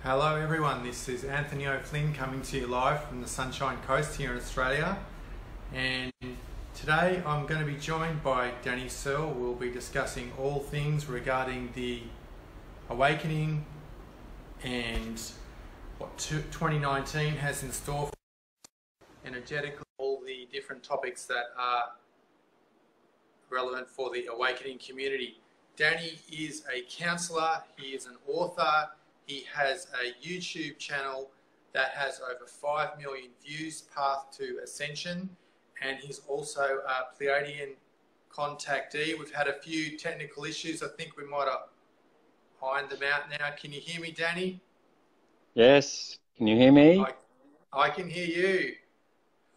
Hello everyone, this is Anthony O'Flynn coming to you live from the Sunshine Coast here in Australia, and today I'm going to be joined by Danny Searle. We'll be discussing all things regarding the awakening and what 2019 has in store for energetically, all the different topics that are relevant for the awakening community. Danny is a counsellor, he is an author. He has a YouTube channel that has over 5 million views, Path to Ascension, and he's also a Pleiadian contactee. We've had a few technical issues. I think we might have ironed them out now. Can you hear me, Danny? Yes. Can you hear me? I can hear you.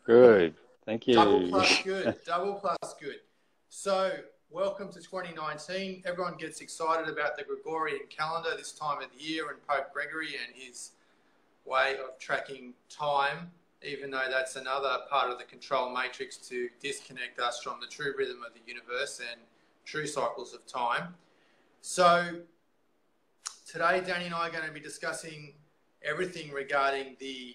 Good. Thank you. Double plus good. Double plus good. So, welcome to 2019. Everyone gets excited about the Gregorian calendar this time of the year and Pope Gregory and his way of tracking time, even though that's another part of the control matrix to disconnect us from the true rhythm of the universe and true cycles of time. So today, Danny and I are going to be discussing everything regarding the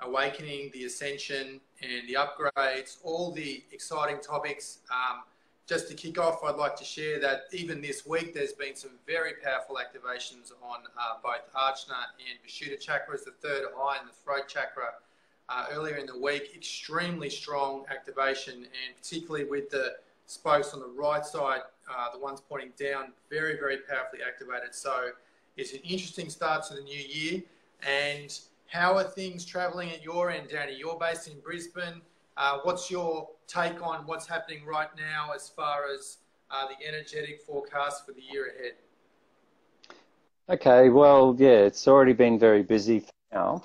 awakening, the ascension and the upgrades, all the exciting topics. Just to kick off, I'd like to share that even this week there's been some very powerful activations on both Ajna and Vishuddha chakras, the third eye and the throat chakra. Earlier in the week, extremely strong activation, and particularly with the spokes on the right side, the ones pointing down, very, very powerfully activated. So it's an interesting start to the new year. And how are things traveling at your end, Danny? You're based in Brisbane. What's your take on what's happening right now as far as the energetic forecast for the year ahead? Okay, well, yeah, it's already been very busy for now.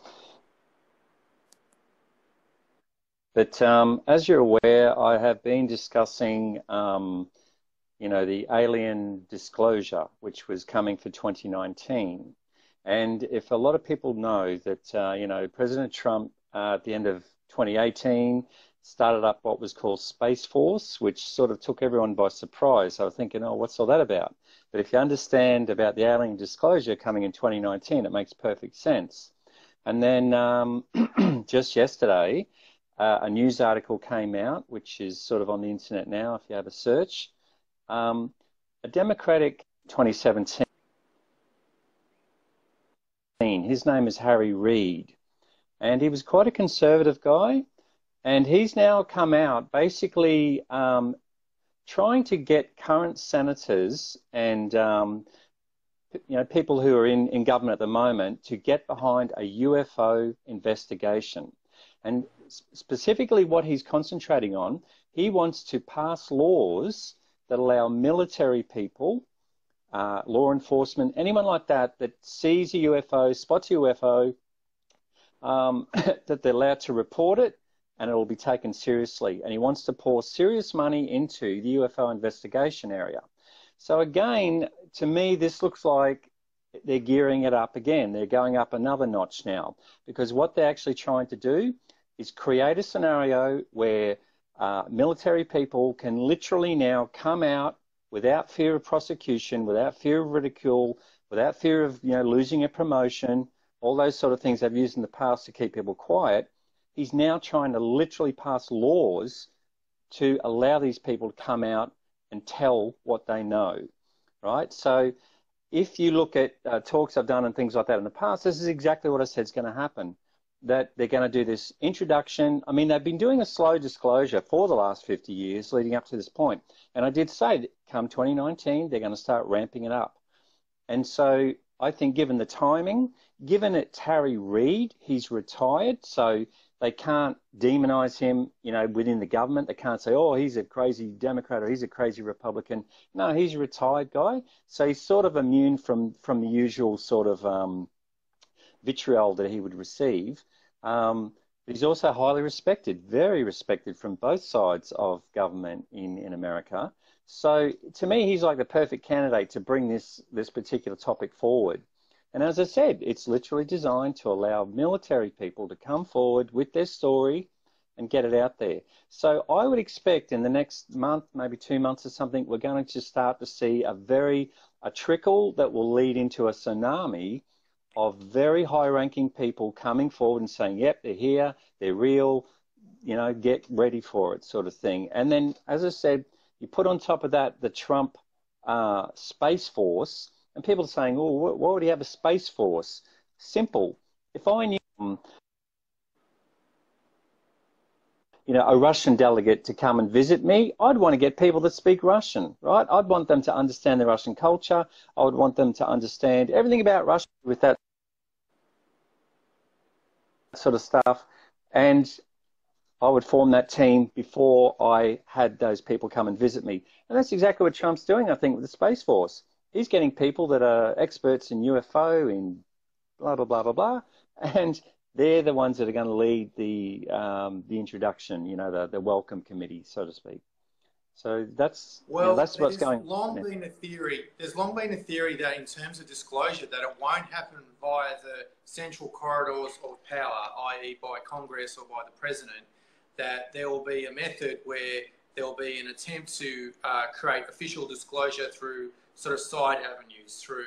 But as you're aware, I have been discussing, the alien disclosure, which was coming for 2019. And if a lot of people know that, President Trump at the end of 2018 started up what was called Space Force, which sort of took everyone by surprise. I was thinking, oh, what's all that about? But if you understand about the alien disclosure coming in 2019, it makes perfect sense. And then just yesterday, a news article came out, which is sort of on the internet now if you have a search. A Democratic 2017, his name is Harry Reid. And he was quite a conservative guy, and he's now come out basically trying to get current senators and people who are in government at the moment to get behind a UFO investigation. And specifically what he's concentrating on, he wants to pass laws that allow military people, law enforcement, anyone like that sees a UFO, spots a UFO, that they're allowed to report it and it will be taken seriously. And he wants to pour serious money into the UFO investigation area. So again, to me, this looks like they're gearing it up again. They're going up another notch now, because what they're actually trying to do is create a scenario where military people can literally now come out without fear of prosecution, without fear of ridicule, without fear of losing a promotion, all those sort of things they've used in the past to keep people quiet. He's now trying to literally pass laws to allow these people to come out and tell what they know, right? So if you look at talks I've done and things like that in the past, this is exactly what I said is going to happen, that they're going to do this introduction. I mean, they've been doing a slow disclosure for the last 50 years leading up to this point. And I did say that come 2019, they're going to start ramping it up. And so I think given the timing, given it's Harry Reid, he's retired, so they can't demonize him, within the government. They can't say, oh, he's a crazy Democrat or he's a crazy Republican. No, he's a retired guy, so he's sort of immune from the usual sort of vitriol that he would receive. But he's also highly respected, very respected from both sides of government in America. So to me, he's like the perfect candidate to bring this particular topic forward. And as I said, it's literally designed to allow military people to come forward with their story and get it out there. So I would expect in the next month, maybe 2 months or something, we're going to start to see a trickle that will lead into a tsunami of very high-ranking people coming forward and saying, yep, they're here, they're real, you know, get ready for it, sort of thing. And then, as I said, you put on top of that the Trump Space Force, and people are saying, oh, why would he have a Space Force? Simple. If I knew, you know, a Russian delegate to come and visit me, I'd want to get people that speak Russian, right? I'd want them to understand the Russian culture. I would want them to understand everything about Russia with that sort of stuff. And I would form that team before I had those people come and visit me. And that's exactly what Trump's doing, I think, with the Space Force. He's getting people that are experts in UFO, in blah, blah, blah, blah, blah. And they're the ones that are going to lead the introduction, you know, the welcome committee, so to speak. So that's, well, you know, that's what's going on. There's long been a theory that in terms of disclosure, that it won't happen via the central corridors of power, i.e. by Congress or by the president, that there will be a method where there will be an attempt to create official disclosure through sort of side avenues, through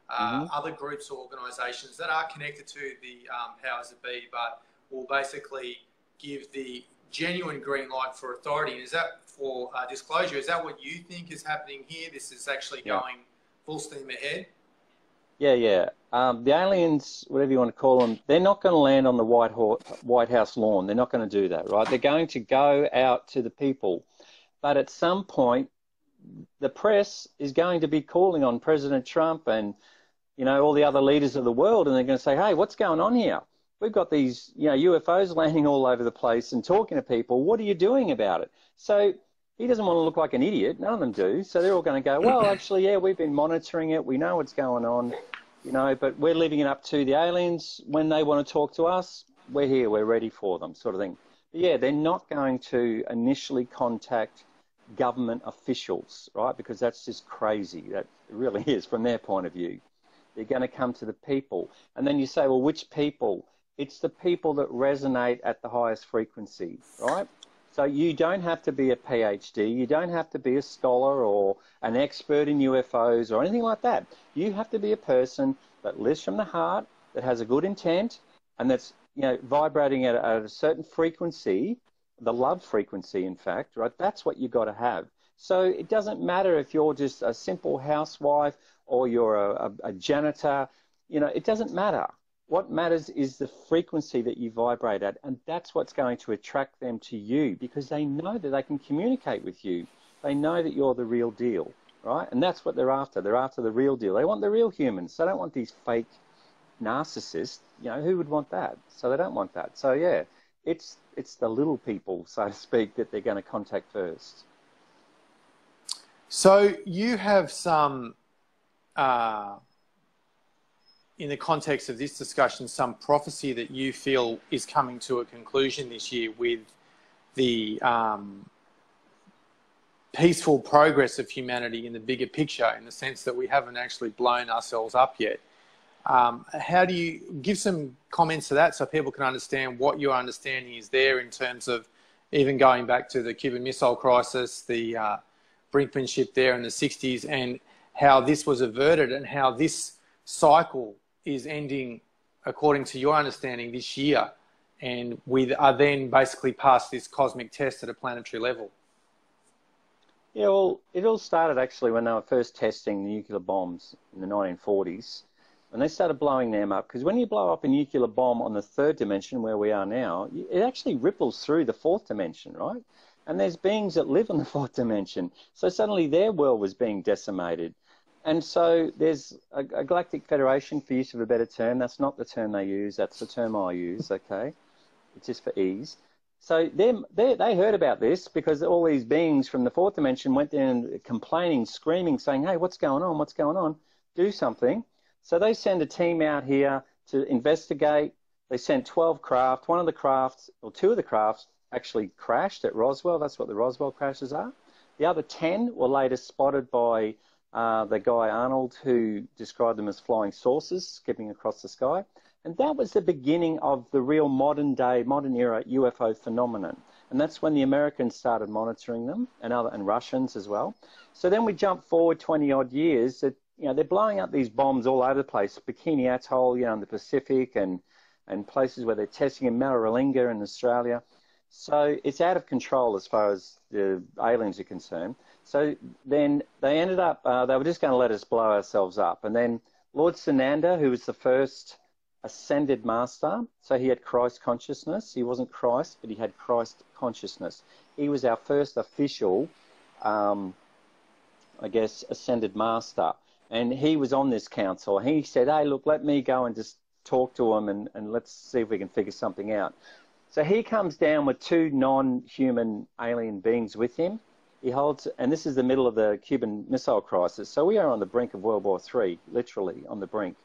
other groups or organisations that are connected to the powers that be, but will basically give the genuine green light for authority. And is that for disclosure? Is that what you think is happening here? This is actually going full steam ahead? Yeah. The aliens, whatever you want to call them, they're not going to land on the White House lawn. They're not going to do that, right? They're going to go out to the people. But at some point, the press is going to be calling on President Trump and, you know, all the other leaders of the world, and they're going to say, hey, what's going on here? We've got these, you know, UFOs landing all over the place and talking to people. What are you doing about it? So he doesn't want to look like an idiot. None of them do. So they're all going to go, well, actually, yeah, we've been monitoring it. We know what's going on, you know, but we're leaving it up to the aliens. When they want to talk to us, we're here. We're ready for them, sort of thing. But yeah, they're not going to initially contact government officials, right? Because that's just crazy. That really is from their point of view. They're going to come to the people. And then you say, well, which people? It's the people that resonate at the highest frequency, right? So you don't have to be a PhD. You don't have to be a scholar or an expert in UFOs or anything like that. You have to be a person that lives from the heart, that has a good intent, and that's, you know, vibrating at a certain frequency, the love frequency, in fact, right? That's what you've got to have. So it doesn't matter if you're just a simple housewife or you're a janitor, you know, it doesn't matter. What matters is the frequency that you vibrate at, and that's what's going to attract them to you, because they know that they can communicate with you. They know that you're the real deal, right? And that's what they're after. They're after the real deal. They want the real humans. They don't want these fake narcissists. You know, who would want that? So they don't want that. So yeah, it's the little people, so to speak, that they're going to contact first. So you have some, in the context of this discussion, some prophecy that you feel is coming to a conclusion this year with the peaceful progress of humanity in the bigger picture, in the sense that we haven't actually blown ourselves up yet. How do you give some comments to that so people can understand what your understanding is there in terms of even going back to the Cuban Missile Crisis, the brinkmanship there in the 60s, and how this was averted and how this cycle is ending, according to your understanding, this year, and we are then basically past this cosmic test at a planetary level? Yeah, well, it all started actually when they were first testing nuclear bombs in the 1940s. When they started blowing them up, because when you blow up a nuclear bomb on the third dimension, where we are now, it actually ripples through the fourth dimension, right? And there's beings that live on the fourth dimension. So suddenly their world was being decimated. And so there's a galactic federation, for use of a better term. That's not the term they use. That's the term I use, okay? It's just for ease. So they heard about this because all these beings from the fourth dimension went there and complaining, screaming, saying, hey, what's going on? What's going on? Do something. So they send a team out here to investigate. They sent 12 craft. One of the crafts, or two of the crafts, actually crashed at Roswell. That's what the Roswell crashes are. The other 10 were later spotted by the guy Arnold, who described them as flying saucers skipping across the sky. And that was the beginning of the real modern era UFO phenomenon. And that's when the Americans started monitoring them, and Russians as well. So then we jump forward 20 odd years. they're blowing up these bombs all over the place. Bikini Atoll, in the Pacific, and places where they're testing in Maralinga in Australia. So it's out of control as far as the aliens are concerned. So then they ended up, they were just going to let us blow ourselves up. And then Lord Sananda, who was the first ascended master, so he had Christ consciousness. He wasn't Christ, but he had Christ consciousness. He was our first official, ascended master. And he was on this council. He said, hey, look, let me go and just talk to him and let's see if we can figure something out. So he comes down with 2 non-human alien beings with him. He holds, and this is the middle of the Cuban Missile Crisis. So we are on the brink of World War III, literally on the brink.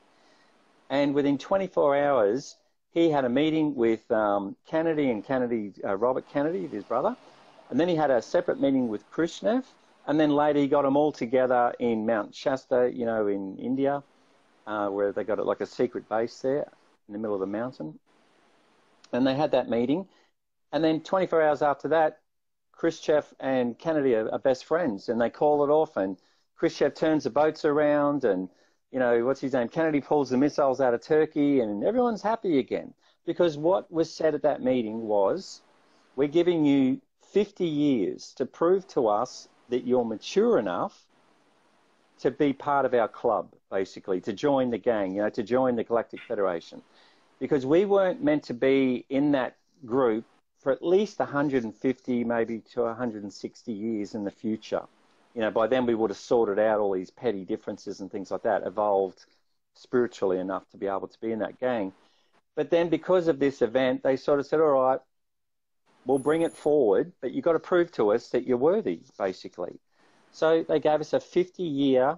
And within 24 hours, he had a meeting with Kennedy and Robert Kennedy, his brother. And then he had a separate meeting with Khrushchev. And then later he got them all together in Mount Shasta, in India, where they got like a secret base there in the middle of the mountain. And they had that meeting. And then 24 hours after that, Khrushchev and Kennedy are best friends, and they call it off, and Khrushchev turns the boats around, and, what's his name? Kennedy pulls the missiles out of Turkey, and everyone's happy again. Because what was said at that meeting was, we're giving you 50 years to prove to us that you're mature enough to be part of our club, basically, to join the gang, to join the Galactic Federation. Because we weren't meant to be in that group for at least 150, maybe to 160 years in the future. By then we would have sorted out all these petty differences and things like that, evolved spiritually enough to be able to be in that gang. But then because of this event, they sort of said, all right, we'll bring it forward, but you've got to prove to us that you're worthy, basically. So they gave us a 50-year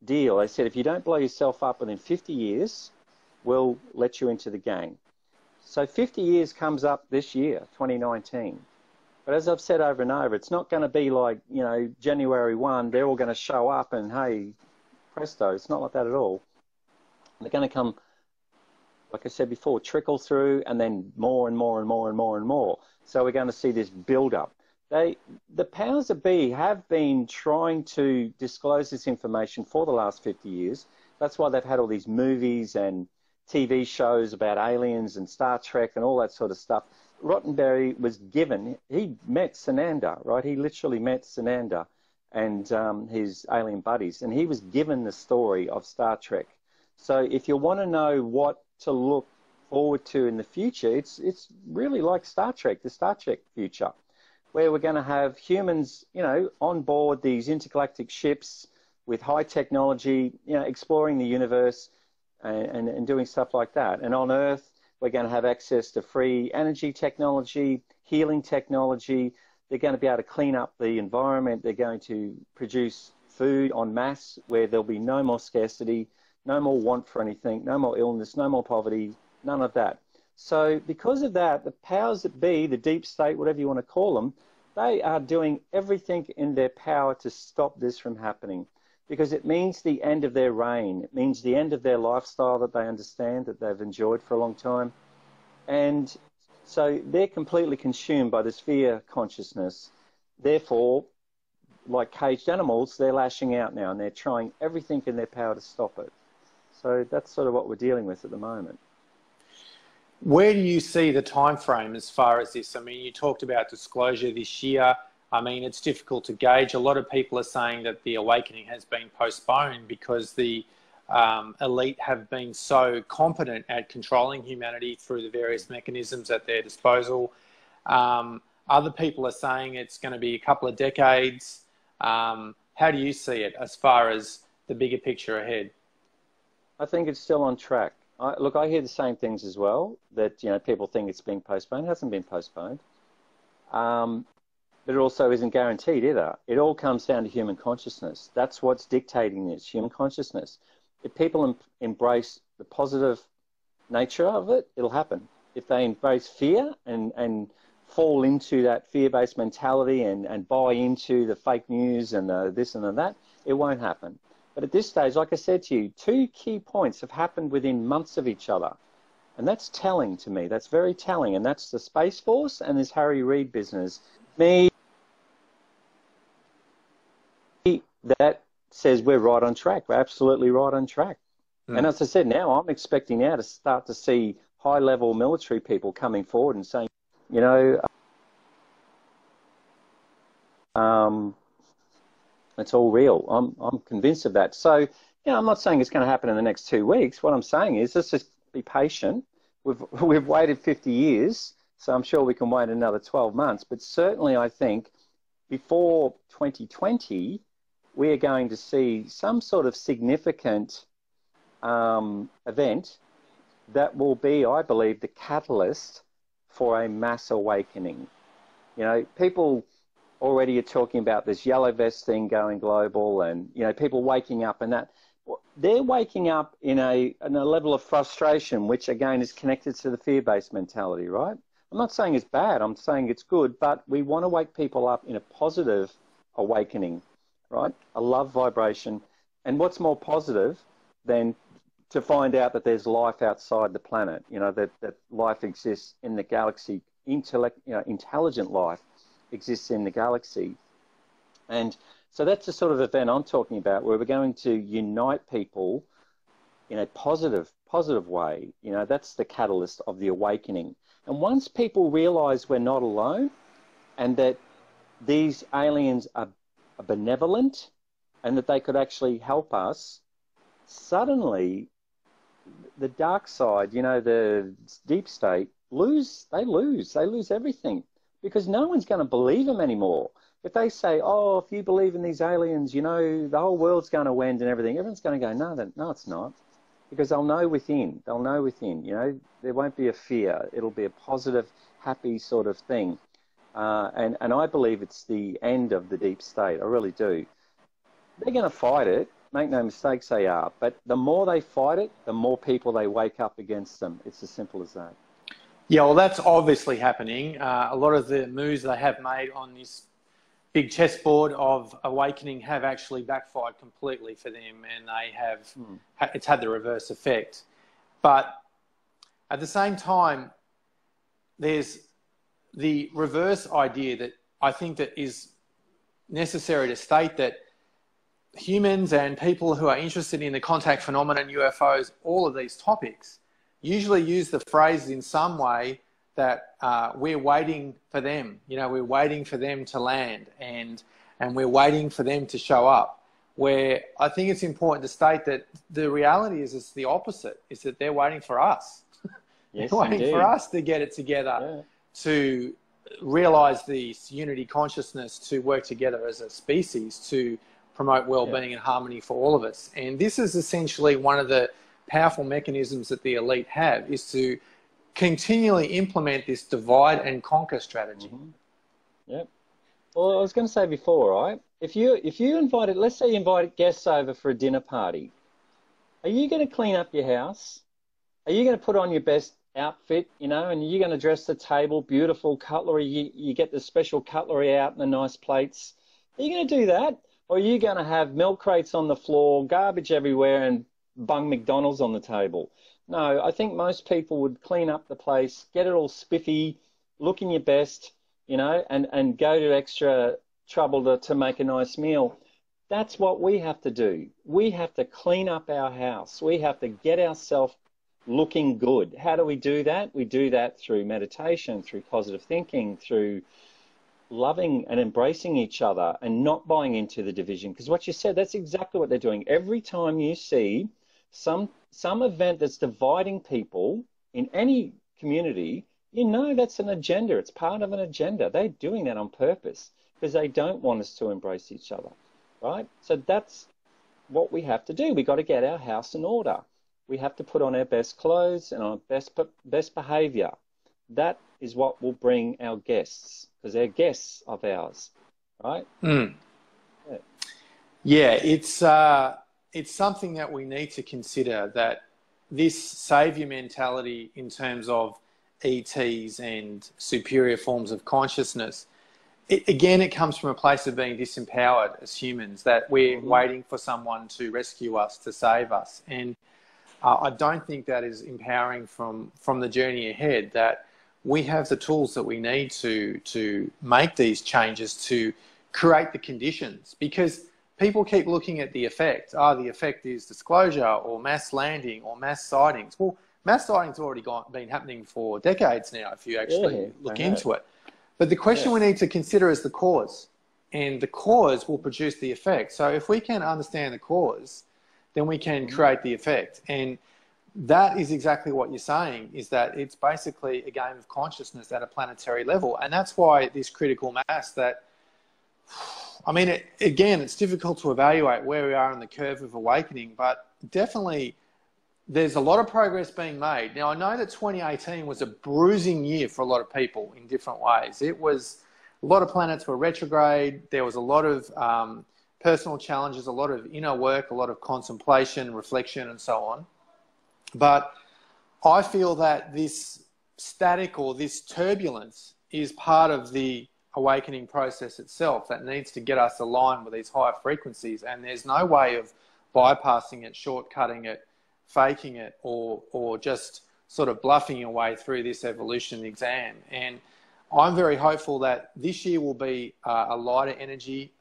deal. They said, if you don't blow yourself up within 50 years, we'll let you into the gang. So 50 years comes up this year, 2019. But as I've said over and over, it's not going to be like, January 1, they're all going to show up and, hey, presto. It's not like that at all. They're going to come, like I said before, trickle through, and then more and more and more and more and more. So we're going to see this build-up. The powers that be have been trying to disclose this information for the last 50 years. That's why they've had all these movies and TV shows about aliens and Star Trek and all that sort of stuff. Rottenberry was given, he met Sananda, right? He literally met Sananda and his alien buddies, and he was given the story of Star Trek. So if you want to know what to look forward to in the future, it's really like Star Trek, the Star Trek future, where we're going to have humans, on board these intergalactic ships with high technology, exploring the universe, and doing stuff like that. And on Earth, we're going to have access to free energy technology, healing technology. They're going to be able to clean up the environment. They're going to produce food en masse where there'll be no more scarcity, no more want for anything, no more illness, no more poverty, none of that. So because of that, the powers that be, the deep state, whatever you want to call them, they are doing everything in their power to stop this from happening. Because it means the end of their reign. It means the end of their lifestyle that they understand, that they've enjoyed for a long time. And so they're completely consumed by this fear consciousness. Therefore, like caged animals, they're lashing out now, and they're trying everything in their power to stop it. So that's sort of what we're dealing with at the moment. Where do you see the time frame as far as this? I mean, you talked about disclosure this year. I mean, it's difficult to gauge. A lot of people are saying that the awakening has been postponed because the elite have been so competent at controlling humanity through the various mechanisms at their disposal. Other people are saying it's going to be a couple of decades. How do you see it as far as the bigger picture ahead? I think it's still on track. Look, I hear the same things as well, that, people think it's being postponed. It hasn't been postponed. But it also isn't guaranteed either. It all comes down to human consciousness. That's what's dictating this, human consciousness. If people embrace the positive nature of it, it'll happen. If they embrace fear and fall into that fear-based mentality and buy into the fake news and this and that, it won't happen. But at this stage, like I said to you, 2 key points have happened within months of each other. And that's telling to me. That's very telling. And that's the Space Force and this Harry Reid business. That says we're right on track. We're absolutely right on track. And as I said, now I'm expecting now to start to see high-level military people coming forward and saying, you know, it's all real. I'm convinced of that. So, you know, I'm not saying it's going to happen in the next 2 weeks. What I'm saying is let's just be patient. We've waited 50 years, so I'm sure we can wait another 12 months. But certainly I think before 2020, we are going to see some sort of significant event that will be, I believe, the catalyst for a mass awakening. You know, people already are talking about this yellow vest thing going global, and, you know, people waking up, and that they're waking up in a level of frustration, which again is connected to the fear-based mentality, right? I'm not saying it's bad, I'm saying it's good, but we want to wake people up in a positive awakening, right? A love vibration. And what's more positive than to find out that there's life outside the planet, you know, that life exists in the galaxy, intelligent life exists in the galaxy. And so that's the sort of event I'm talking about, where we're going to unite people in a positive way. You know, that's the catalyst of the awakening. And once people realize we're not alone and that these aliens are benevolent and that they could actually help us, suddenly the dark side, you know, the deep state, lose everything, because no one's going to believe them anymore. If they say, oh, if you believe in these aliens, you know, the whole world's going to end and everything, everyone's going to go, no, it's not. Because they'll know within, you know, there won't be a fear. It'll be a positive, happy sort of thing. And I believe it's the end of the deep state. I really do. They're going to fight it. Make no mistakes, they are. But the more they fight it, the more people they wake up against them. It's as simple as that. Yeah, well, that's obviously happening. A lot of the moves they have made on this big chessboard of awakening have actually backfired completely for them, and they have it's had the reverse effect. But at the same time, there's the reverse idea that I think that is necessary to state, that humans and people who are interested in the contact phenomenon, UFOs, all of these topics, usually use the phrase in some way that we're waiting for them. You know, we're waiting for them to land, and we're waiting for them to show up. Where I think it's important to state that the reality is it's the opposite, is that they're waiting for us. Yes, they're waiting indeed. for us to get it together, to realise this unity consciousness, to work together as a species, to promote well-being and harmony for all of us. And this is essentially one of the powerful mechanisms that the elite have, is to continually implement this divide and conquer strategy. Yep. Well, I was going to say before, right? If you invited, let's say you invited guests over for a dinner party, are you going to clean up your house? Are you going to put on your best outfit, you know, and you're going to dress the table, beautiful cutlery, you get the special cutlery out and the nice plates? Are you going to do that? Or are you going to have milk crates on the floor, garbage everywhere, and bung McDonald's on the table? No, I think most people would clean up the place, get it all spiffy, looking your best, you know, and go to extra trouble to make a nice meal. That's what we have to do. We have to clean up our house. We have to get ourselves looking good. How do we do that? We do that through meditation, through positive thinking, through loving and embracing each other and not buying into the division. Because what you said, that's exactly what they're doing. Every time you see some event that's dividing people in any community, you know that's an agenda. It's part of an agenda. They're doing that on purpose because they don't want us to embrace each other, right? So that's what we have to do. We've got to get our house in order. We have to put on our best clothes and our best behavior. That is what will bring our guests, because they're guests of ours, right? Yeah, it's something that we need to consider, that this saviour mentality in terms of ETs and superior forms of consciousness, it comes from a place of being disempowered as humans, that we're waiting for someone to rescue us, to save us. And I don't think that is empowering from the journey ahead, that we have the tools that we need to make these changes, to create the conditions. Because people keep looking at the effect. The effect is disclosure or mass landing or mass sightings. Well, mass sightings have already been happening for decades now, if you actually look into it. But the question we need to consider is the cause. And the cause will produce the effect. So if we can understand the cause, then we can create the effect. And that is exactly what you're saying, is that it's basically a game of consciousness at a planetary level. And that's why this critical mass that, I mean, again, it's difficult to evaluate where we are in the curve of awakening, but definitely there's a lot of progress being made. Now, I know that 2018 was a bruising year for a lot of people in different ways. It was, a lot of planets were retrograde. There was a lot of personal challenges, a lot of inner work, a lot of contemplation, reflection, and so on. But I feel that this static or this turbulence is part of the awakening process itself that needs to get us aligned with these higher frequencies. And there's no way of bypassing it, shortcutting it, faking it, or just sort of bluffing your way through this evolution exam. And I'm very hopeful that this year will be a lighter energy,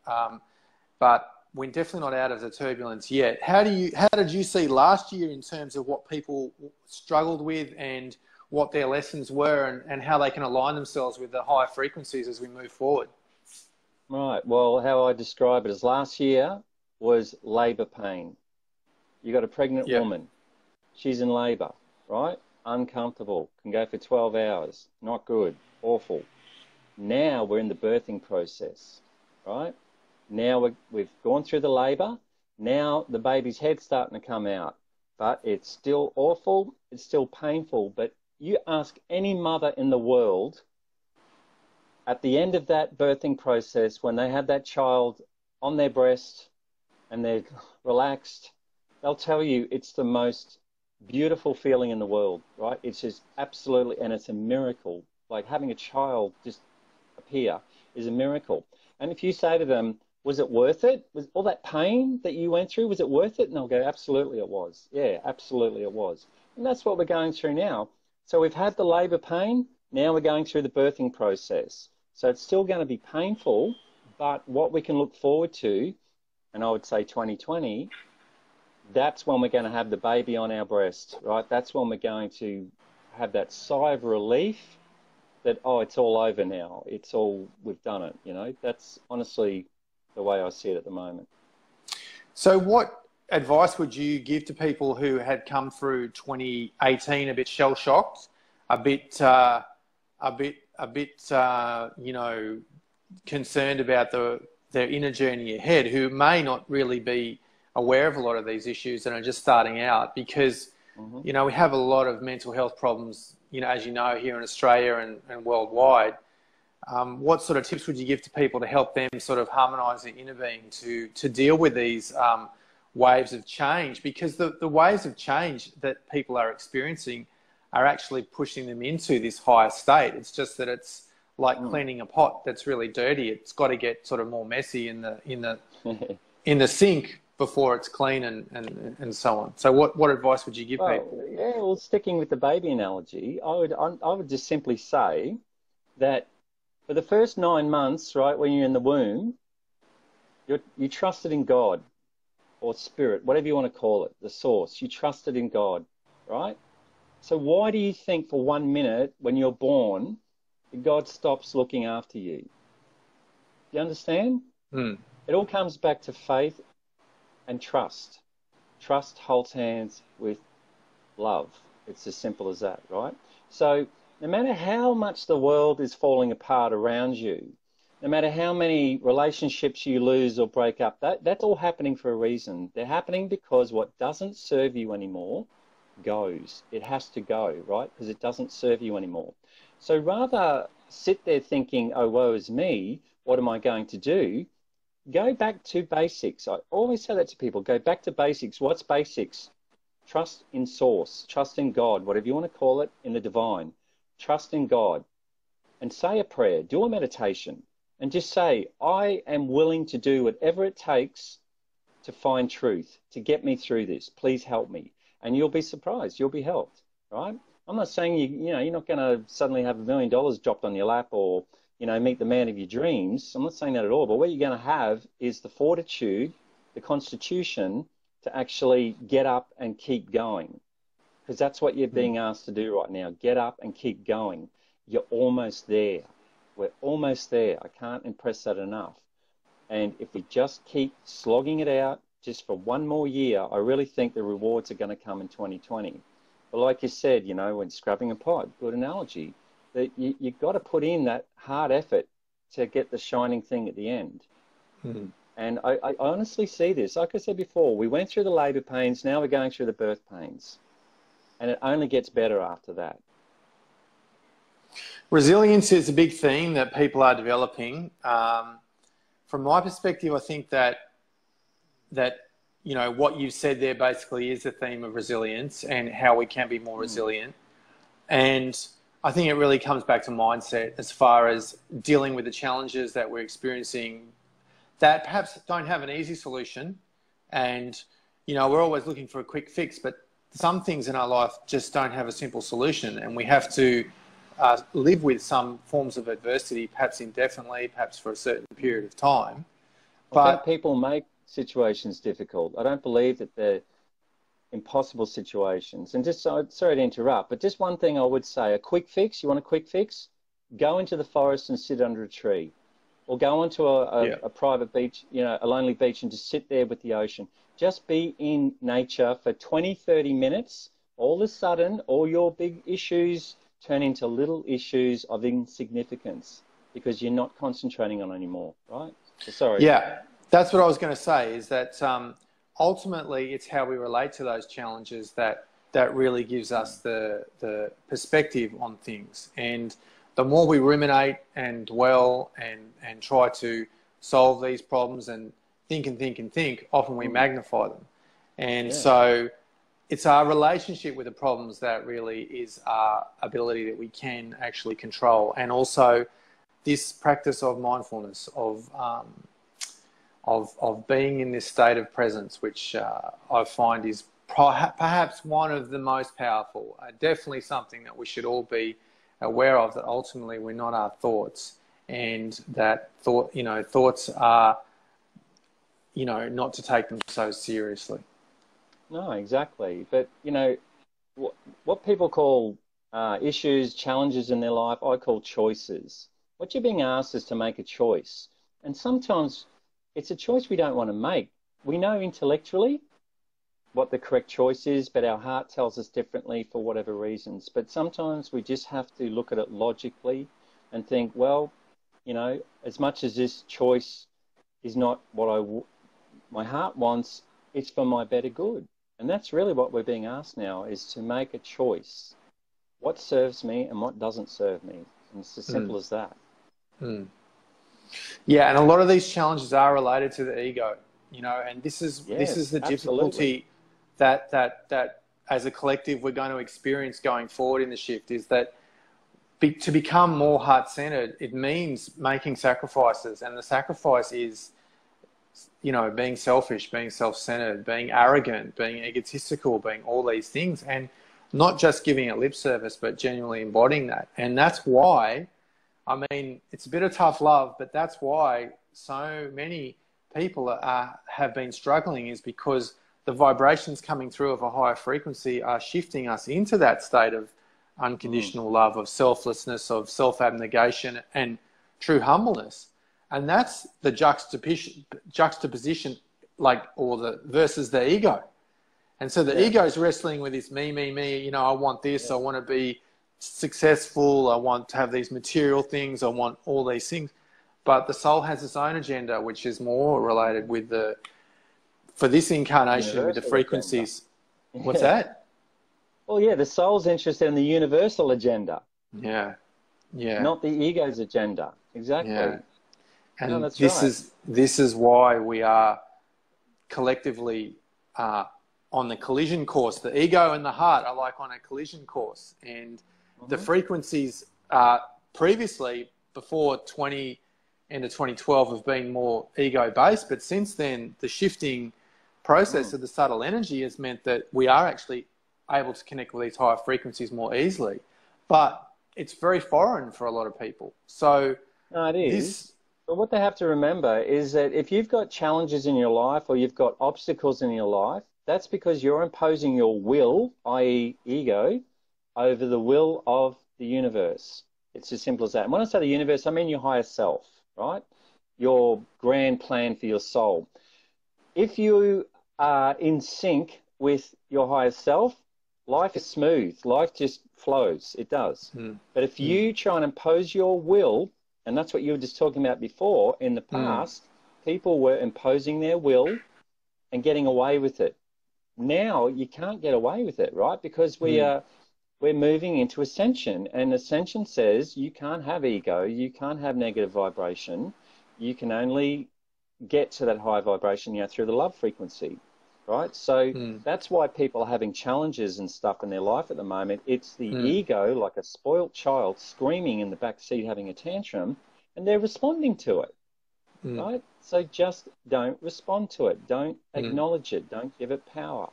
but we're definitely not out of the turbulence yet. How did you see last year in terms of what people struggled with and what their lessons were, and how they can align themselves with the higher frequencies as we move forward? Right. Well, how I describe it is last year was labour pain. You got a pregnant woman. She's in labour, right? Uncomfortable. Can go for 12 hours. Not good. Awful. Now we're in the birthing process, right? Now we've gone through the labour. Now the baby's head's starting to come out, but it's still awful. It's still painful. But you ask any mother in the world at the end of that birthing process, when they have that child on their breast and they're relaxed, they'll tell you it's the most beautiful feeling in the world, right? It's just absolutely, and it's a miracle. Like having a child just appear is a miracle. And if you say to them, was it worth it? Was all that pain that you went through, was it worth it? And they'll go, absolutely it was. Yeah, absolutely it was. And that's what we're going through now. So we've had the labour pain. Now we're going through the birthing process. So it's still going to be painful, but what we can look forward to, and I would say 2020, that's when we're going to have the baby on our breast, right? That's when we're going to have that sigh of relief that, oh, it's all over now. It's all, we've done it, you know. That's honestly the way I see it at the moment. So what advice would you give to people who had come through 2018 a bit shell-shocked, a bit, you know, concerned about their inner journey ahead, who may not really be aware of a lot of these issues and are just starting out? Because, you know, we have a lot of mental health problems, you know, as you know, here in Australia and worldwide. What sort of tips would you give to people to help them sort of harmonise their inner being to deal with these waves of change? Because the waves of change that people are experiencing are actually pushing them into this higher state. It's just that it's like cleaning a pot that's really dirty. It's got to get sort of more messy in the sink before it's clean and so on. So what advice would you give people? Yeah, well, sticking with the baby analogy, I would just simply say that for the first 9 months, right, when you're in the womb, you trusted in God or spirit, whatever you want to call it, the source. You trusted in God, right? So why do you think for 1 minute when you're born, God stops looking after you? Do you understand? It all comes back to faith and trust. Trust holds hands with love. It's as simple as that, right? So no matter how much the world is falling apart around you, no matter how many relationships you lose or break up, that's all happening for a reason. They're happening because what doesn't serve you anymore goes. It has to go, right? Because it doesn't serve you anymore. So rather sit there thinking, oh, woe is me, what am I going to do? Go back to basics. I always say that to people. Go back to basics. What's basics? Trust in source. Trust in God, whatever you want to call it, in the divine. Trust in God. And say a prayer. Do a meditation. And just say, I am willing to do whatever it takes to find truth, to get me through this. Please help me. And you'll be surprised. You'll be helped, right? I'm not saying you're not going to suddenly have $1 million dropped on your lap or, meet the man of your dreams. I'm not saying that at all. But what you're going to have is the fortitude the constitution to actually get up and keep going. Because that's what you're being asked to do right now. Get up and keep going. You're almost there. We're almost there. I can't impress that enough. And if we just keep slogging it out just for one more year, I really think the rewards are going to come in 2020. But like you said, you know, when scrubbing a pot, good analogy, that you've got to put in that hard effort to get the shining thing at the end. And I honestly see this. Like I said before, we went through the labour pains, now we're going through the birth pains. And it only gets better after that. Resilience is a big theme that people are developing. From my perspective, I think that you know, what you've said there basically is the theme of resilience and how we can be more resilient. And I think it really comes back to mindset as far as dealing with the challenges that we're experiencing that perhaps don't have an easy solution. And, you know, we're always looking for a quick fix, but some things in our life just don't have a simple solution, and we have to live with some forms of adversity, perhaps indefinitely, perhaps for a certain period of time. But people make situations difficult. I don't believe that they're impossible situations. And just, sorry to interrupt, but just one thing I would say, a quick fix, you want a quick fix? Go into the forest and sit under a tree. Or go onto a private beach, you know, a lonely beach, and just sit there with the ocean. Just be in nature for 20, 30 minutes. All of a sudden, all your big issues turn into little issues of insignificance because you're not concentrating on anymore, right? So, sorry. Yeah, that's what I was going to say, is that ultimately it's how we relate to those challenges that really gives us the perspective on things. And the more we ruminate and dwell and try to solve these problems and think, often we magnify them. And so it's our relationship with the problems that really is our ability that we can actually control. And also this practice of mindfulness, of being in this state of presence, which I find is perhaps one of the most powerful. Definitely something that we should all be aware of, that ultimately we're not our thoughts, and that thoughts are, you know, not to take them so seriously. No, exactly. But, you know, what people call issues, challenges in their life, I call choices. What you're being asked is to make a choice. And sometimes it's a choice we don't want to make. We know intellectually what the correct choice is, but our heart tells us differently for whatever reasons. But sometimes we just have to look at it logically and think, well, you know, as much as this choice is not what my heart wants, it's for my better good. And that's really what we're being asked now, is to make a choice. What serves me and what doesn't serve me. And it's as simple as that. Yeah, and a lot of these challenges are related to the ego, you know, and this is the difficulty that as a collective we're going to experience going forward in the shift, is that to become more heart-centered, it means making sacrifices. And the sacrifice is, you know, being selfish, being self-centered, being arrogant, being egotistical, being all these things, and not just giving it lip service, but genuinely embodying that. And that's why, I mean, it's a bit of tough love, but that's why so many people have been struggling, is because the vibrations coming through of a higher frequency are shifting us into that state of unconditional love, of selflessness, of self-abnegation and true humbleness. And that's the juxtaposition, like, or the versus the ego. And so the ego is wrestling with this me, you know, I want this, I want to be successful, I want to have these material things, I want all these things. But the soul has its own agenda, which is more related with for this incarnation, universal, with the frequencies. What's that? Well, yeah, the soul's interested in the universal agenda. Yeah. Not the ego's agenda. Exactly. Yeah. And no, that's this is why we are collectively on the collision course. The ego and the heart are like on a collision course. And the frequencies previously, before end of 2012, have been more ego-based. But since then, the shifting process of the subtle energy has meant that we are actually able to connect with these higher frequencies more easily. But it's very foreign for a lot of people. So no, it is. But what they have to remember is that if you've got challenges in your life or you've got obstacles in your life, that's because you're imposing your will, i.e. ego, over the will of the universe. It's as simple as that. And when I say the universe, I mean your higher self, right? Your grand plan for your soul. If you are in sync with your higher self, life is smooth. Life just flows. It does. But if you try and impose your will, and that's what you were just talking about before, in the past, people were imposing their will and getting away with it. Now you can't get away with it, right? Because we're moving into Ascension, and Ascension says you can't have ego, you can't have negative vibration. You can only get to that high vibration, through the love frequency, right? So that's why people are having challenges and stuff in their life at the moment. It's the ego, like a spoilt child, screaming in the back seat having a tantrum, and they're responding to it, right? So just don't respond to it. Don't acknowledge it. Don't give it power.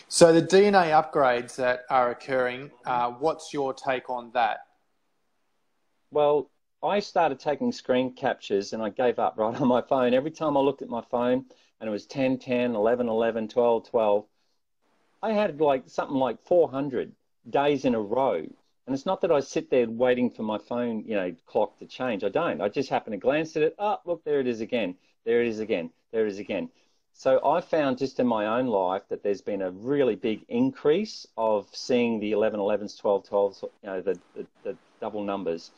So the DNA upgrades that are occurring, what's your take on that? Well, I started taking screen captures and I gave up right on my phone. Every time I looked at my phone and it was 10, 10, 11, 11, 12, 12, I had something like 400 days in a row. And it's not that I sit there waiting for my phone, clock to change. I don't. I just happen to glance at it. Oh, look, there it is again. There it is again. There it is again. So I found just in my own life that there's been a really big increase of seeing the 11, 11s, 12, 12s, the double numbers.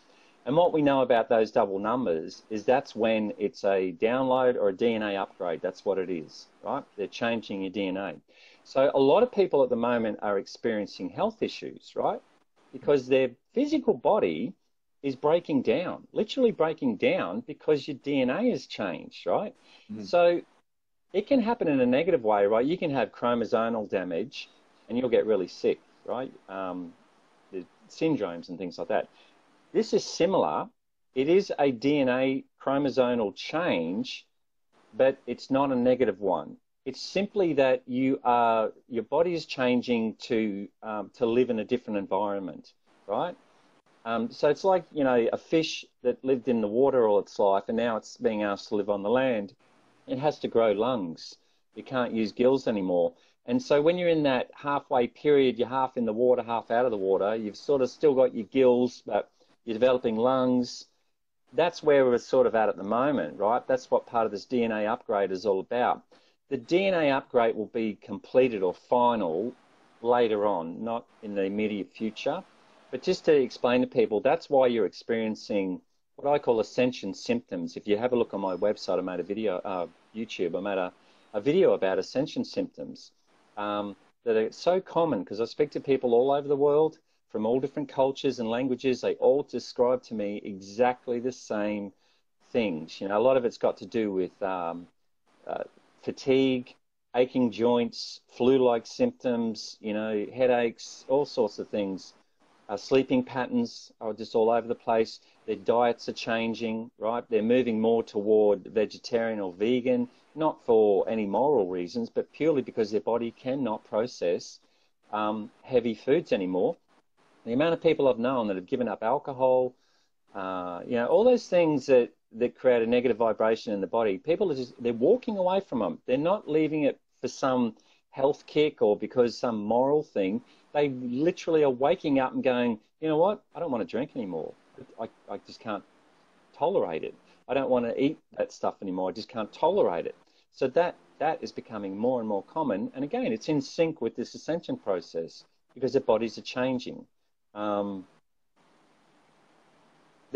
And what we know about those double numbers is that's when it's a download or a DNA upgrade. That's what it is, right? They're changing your DNA. So a lot of people at the moment are experiencing health issues, right? Because their physical body is breaking down, literally breaking down because your DNA has changed, right? So it can happen in a negative way, right? You can have chromosomal damage and you'll get really sick, right? The syndromes and things like that. This is similar. It is a DNA chromosomal change, but it's not a negative one. It's simply that your body is changing to live in a different environment, right? So it's like, a fish that lived in the water all its life and now it's being asked to live on the land. It has to grow lungs. It can't use gills anymore. And so when you're in that halfway period, you're half in the water, half out of the water, you've sort of still got your gills, but you're developing lungs. That's where we're sort of at the moment, right? That's what part of this DNA upgrade is all about. The DNA upgrade will be completed or final later on, not in the immediate future. But just to explain to people, that's why you're experiencing what I call Ascension symptoms. If you have a look on my website, I made a video, YouTube, I made a video about Ascension symptoms that are so common because I speak to people all over the world from all different cultures and languages. They all describe to me exactly the same things. A lot of it's got to do with fatigue, aching joints, flu-like symptoms, headaches, all sorts of things. Sleeping patterns are just all over the place. Their diets are changing, right? They're moving more toward vegetarian or vegan, not for any moral reasons, but purely because their body cannot process heavy foods anymore. The amount of people I've known that have given up alcohol, all those things that create a negative vibration in the body, people are they're walking away from them. They're not leaving it for some health kick or because some moral thing. They literally are waking up and going, you know what? I don't want to drink anymore. I just can't tolerate it. I don't want to eat that stuff anymore. I just can't tolerate it. So that is becoming more and more common. And again, it's in sync with this ascension process because their bodies are changing. There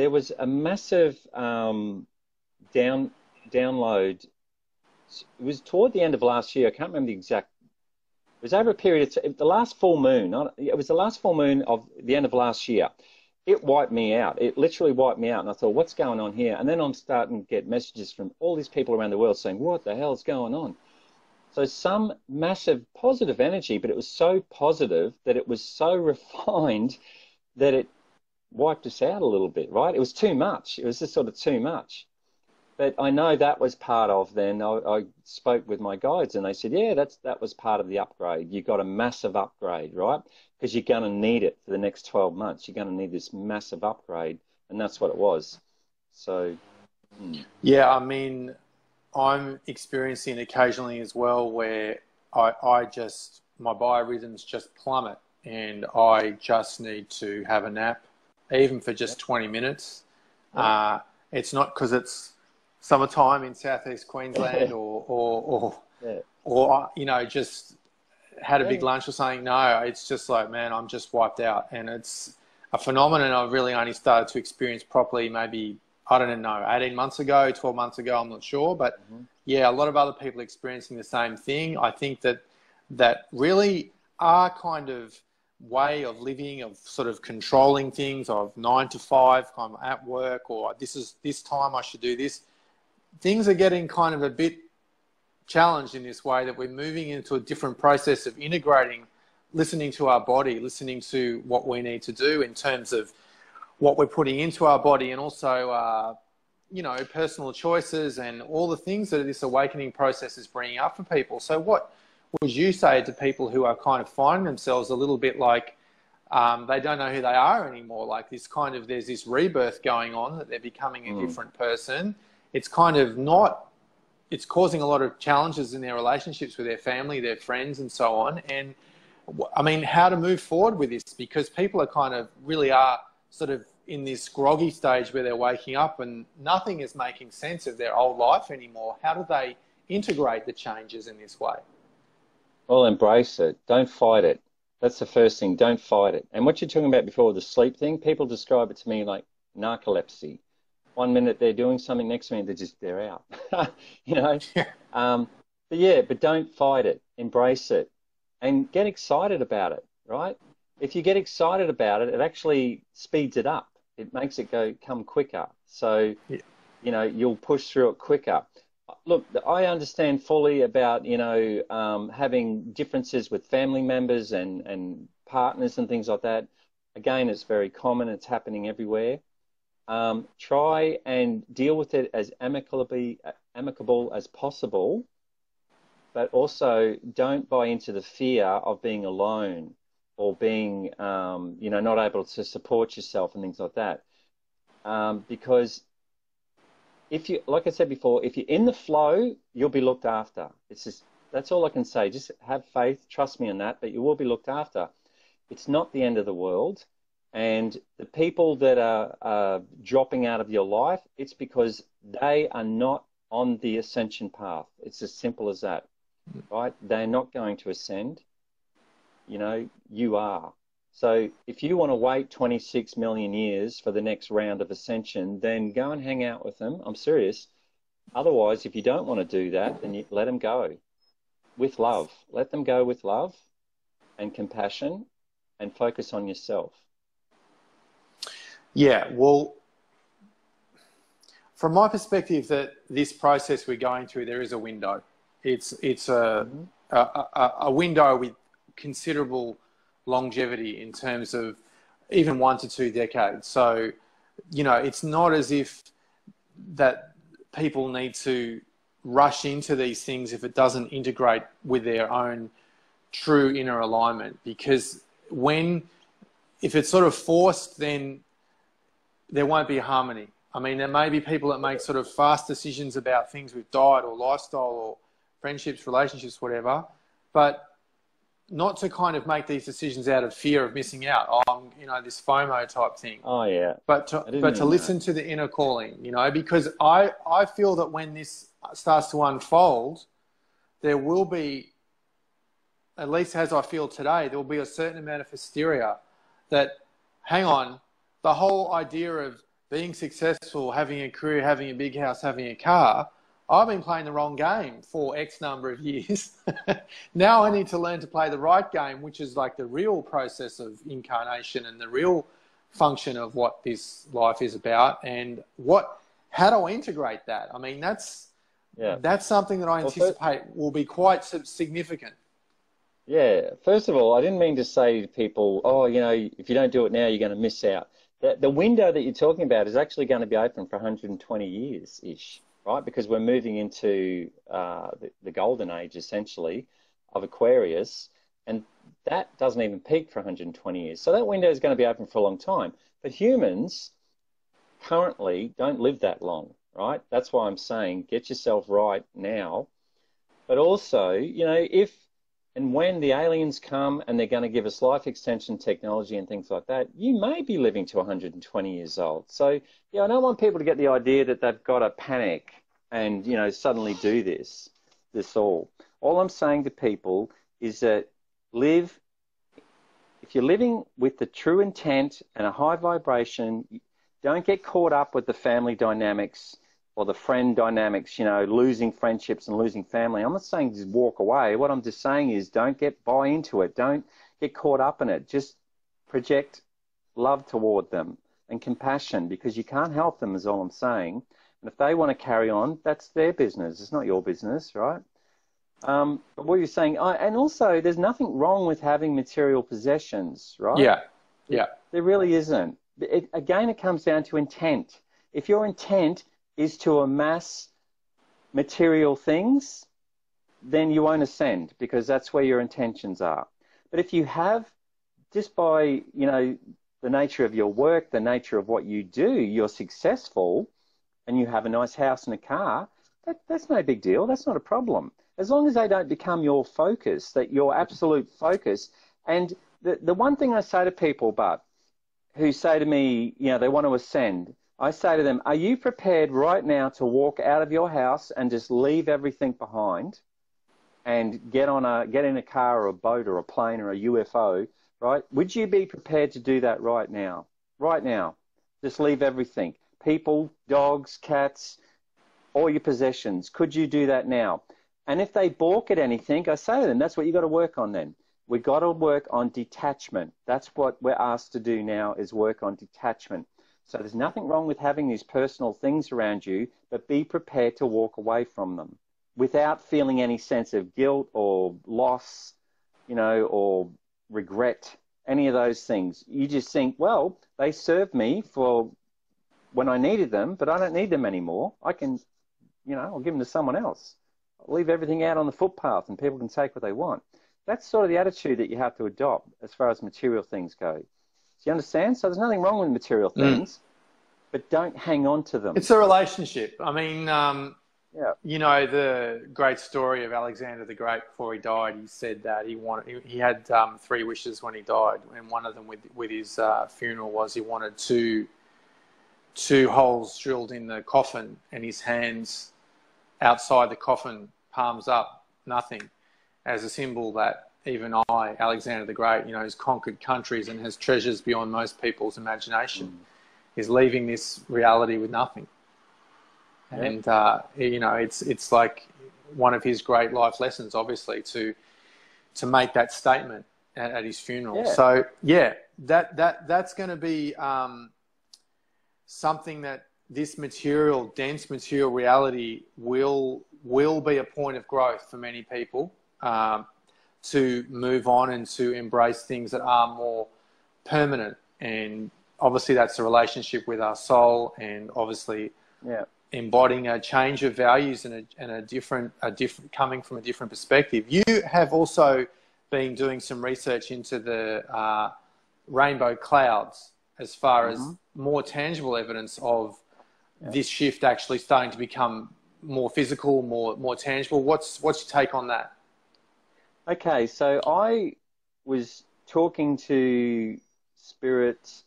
was a massive download. It was toward the end of last year. I can't remember the exact. It was over a period of the last full moon. It was the last full moon of the end of last year. It wiped me out. It literally wiped me out. And I thought, what's going on here? And then I'm starting to get messages from all these people around the world saying, what the hell's going on? So some massive positive energy, but it was so positive that it was so refined that it wiped us out a little bit, right? It was too much. It was just sort of too much. But I know that was part of then. I spoke with my guides and they said, yeah, that was part of the upgrade. You got a massive upgrade, right? Because you're going to need it for the next 12 months. You're going to need this massive upgrade. And that's what it was. So, yeah, I mean, I'm experiencing occasionally as well where I just, my biorhythms just plummet and I just need to have a nap, even for just 20 minutes. It's not because it's summertime in southeast Queensland or you know, just had a big lunch or something. No, it's just like, man, I'm just wiped out. And it's a phenomenon I've really only started to experience properly maybe, I don't know, 18 months ago, 12 months ago, I'm not sure. But yeah, a lot of other people experiencing the same thing. I think that really our kind of way of living, of sort of controlling things, of 9 to 5, I'm at work, or this time I should do this. Things are getting kind of a bit challenged in this way, that we're moving into a different process of integrating, listening to our body, listening to what we need to do in terms of what we're putting into our body, and also, you know, personal choices and all the things that this awakening process is bringing up for people. So what would you say to people who are kind of finding themselves a little bit like they don't know who they are anymore? Like this kind of, there's this rebirth going on, that they're becoming a different person. It's kind of not, it's causing a lot of challenges in their relationships with their family, their friends, and so on. And I mean, how to move forward with this, because people are kind of really are sort of in this groggy stage where they're waking up and nothing is making sense of their old life anymore. How do they integrate the changes in this way? well, embrace it. Don't fight it. That's the first thing. Don't fight it. And what you're talking about before, the sleep thing, people describe it to me like narcolepsy. 1 minute they're doing something, next minute they're out. You know. But don't fight it. Embrace it, and get excited about it. Right? If you get excited about it, it actually speeds it up. It makes it come quicker. So, you know, you'll push through it quicker. Look, I understand fully about, you know, having differences with family members and partners and things like that. Again, it's very common. It's happening everywhere. Try and deal with it as amicable as possible, but also don't buy into the fear of being alone or being, you know, not able to support yourself and things like that. Because if you, like I said before, if you're in the flow, you'll be looked after. It's just, that's all I can say. Just have faith, trust me on that, but you will be looked after. It's not the end of the world. And the people that are dropping out of your life, it's because they are not on the ascension path. It's as simple as that, right? They're not going to ascend. You know, you are. So if you want to wait 26 million years for the next round of ascension, then go and hang out with them. I'm serious. Otherwise, if you don't want to do that, then you let them go with love. Let them go with love and compassion, and focus on yourself. Yeah, well, from my perspective, that this process we're going through, there is a window. It's a window with considerable longevity in terms of even 1 to 2 decades. So, you know, it's not as if that people need to rush into these things if it doesn't integrate with their own true inner alignment. Because if it's sort of forced, then there won't be harmony. I mean, there may be people that make sort of fast decisions about things with diet or lifestyle or friendships, relationships, whatever, but not to kind of make these decisions out of fear of missing out on, you know, this FOMO type thing. Oh, yeah. But to listen to the inner calling, you know, because I feel that when this starts to unfold, there will be, at least as I feel today, there will be a certain amount of hysteria that, hang on, the whole idea of being successful, having a career, having a big house, having a car, I've been playing the wrong game for X number of years. Now I need to learn to play the right game, which is like the real process of incarnation and the real function of what this life is about. And how do I integrate that? I mean, that's something that I anticipate will be quite significant. Yeah. First of all, I didn't mean to say to people, oh, you know, if you don't do it now, you're going to miss out. The window that you're talking about is actually going to be open for 120 years-ish, right? Because we're moving into the golden age, essentially, of Aquarius, and that doesn't even peak for 120 years. So that window is going to be open for a long time. But humans, currently don't live that long, right? That's why I'm saying get yourself right now. But also, you know, if and when the aliens come and they're going to give us life extension technology and things like that, you may be living to 120 years old. So, yeah, I don't want people to get the idea that they've got to panic and, you know, suddenly do this all. All I'm saying to people is that if you're living with the true intent and a high vibration, don't get caught up with the family dynamics or the friend dynamics, you know, losing friendships and losing family. I'm not saying just walk away. What I'm just saying is don't buy into it. Don't get caught up in it. Just project love toward them and compassion, because you can't help them, is all I'm saying. And if they want to carry on, that's their business. It's not your business, right? But what you're saying, and also there's nothing wrong with having material possessions, right? Yeah, yeah. There really isn't. Again, it comes down to intent. If your intent is to amass material things, then you won't ascend, because that's where your intentions are. But if you have, just by, you know, the nature of your work, the nature of what you do, you're successful and you have a nice house and a car, that's no big deal. That's not a problem. As long as they don't become your focus, that your absolute focus. And the one thing I say to people, but who say to me, you know, they want to ascend, I say to them, are you prepared right now to walk out of your house and just leave everything behind and get in a car or a boat or a plane or a UFO, right? Would you be prepared to do that right now? Right now. Just leave everything. People, dogs, cats, all your possessions. Could you do that now? And if they balk at anything, I say to them, that's what you got to work on then. We've got to work on detachment. That's what we're asked to do now, is work on detachment. So there's nothing wrong with having these personal things around you, but be prepared to walk away from them without feeling any sense of guilt or loss, you know, or regret, any of those things. You just think, well, they served me for when I needed them, but I don't need them anymore. I can, you know, I'll give them to someone else. I'll leave everything out on the footpath and people can take what they want. That's sort of the attitude that you have to adopt as far as material things go. Do you understand? So there's nothing wrong with material things, but don't hang on to them. It's a relationship. I mean, yeah. You know, the great story of Alexander the Great before he died, he said that he had 3 wishes when he died, and one of them with his funeral was he wanted two holes drilled in the coffin and his hands outside the coffin, palms up, nothing, as a symbol that even I, Alexander the Great, you know, has conquered countries and has treasures beyond most people's imagination, is leaving this reality with nothing. Yeah. And, you know, it's like one of his great life lessons, obviously, to make that statement at his funeral. Yeah. So, yeah, that's going to be something that this dense material reality will be a point of growth for many people, to move on and to embrace things that are more permanent. And obviously that's a relationship with our soul, and obviously embodying a change of values and a different coming from a different perspective. You have also been doing some research into the rainbow clouds as far as more tangible evidence of this shift actually starting to become more physical, more tangible. What's your take on that? Okay, so I was talking to spirits.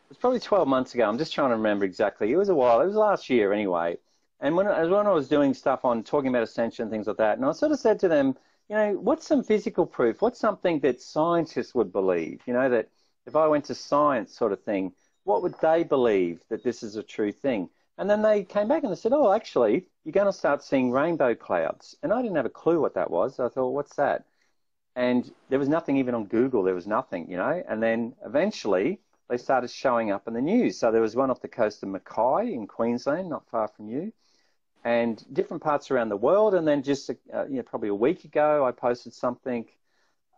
It was probably 12 months ago. I'm just trying to remember exactly. It was a while. It was last year anyway. And when I was doing stuff on talking about Ascension and things like that, and I sort of said to them, you know, what's some physical proof? What's something that scientists would believe? You know, that if I went to science sort of thing, what would they believe that this is a true thing? And then they came back and they said, oh, actually, you're going to start seeing rainbow clouds. And I didn't have a clue what that was. I thought, what's that? And there was nothing even on Google. There was nothing, you know. And then eventually they started showing up in the news. So there was one off the coast of Mackay in Queensland, not far from you, and different parts around the world. And then just probably a week ago, I posted something.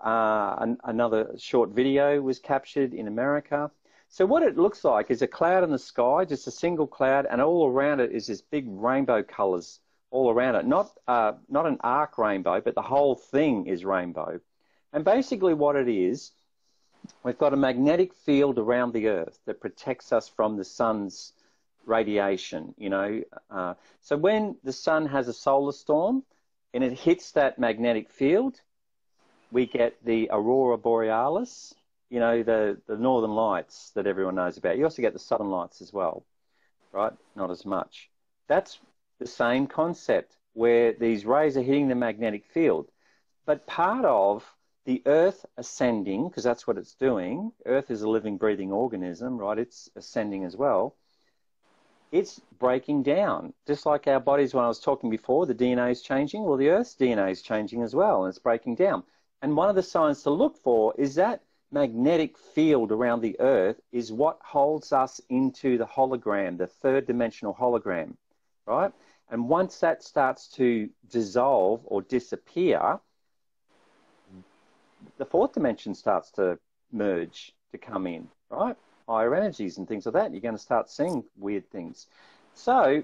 Another short video was captured in America. So what it looks like is a cloud in the sky, just a single cloud, and all around it is this big rainbow colours all around it. Not an arc rainbow, but the whole thing is rainbow. And basically what it is we've got a magnetic field around the Earth that protects us from the sun's radiation, you know. So when the sun has a solar storm and it hits that magnetic field, we get the aurora borealis, you know, the northern lights that everyone knows about. You also get the southern lights as well, right? Not as much. That's the same concept where these rays are hitting the magnetic field. But part of the Earth ascending, because that's what it's doing, Earth is a living, breathing organism, right? It's ascending as well. It's breaking down. Just like our bodies, when I was talking before, the DNA is changing. Well, the Earth's DNA is changing as well, and it's breaking down. And one of the signs to look for is that magnetic field around the Earth is what holds us into the hologram, the third dimensional hologram, right? And once that starts to dissolve or disappear, the fourth dimension starts to merge, to come in, right? Higher energies and things like that. You're going to start seeing weird things. So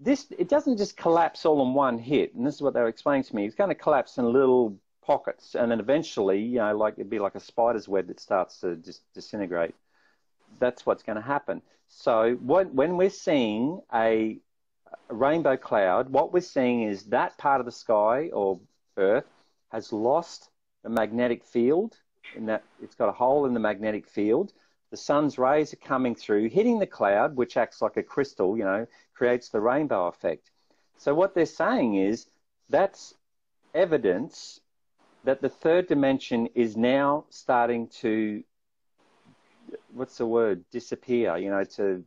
it doesn't just collapse all in one hit. And this is what they were explaining to me. It's going to collapse in little pockets. And then eventually, you know, like it'd be like a spider's web that starts to just disintegrate. That's what's going to happen. So when we're seeing a rainbow cloud, what we're seeing is that part of the sky or Earth has lost the magnetic field, in that it's got a hole in the magnetic field. The sun's rays are coming through, hitting the cloud, which acts like a crystal, you know, creates the rainbow effect. So what they're saying is that's evidence that the third dimension is now starting to, what's the word, disappear, you know, to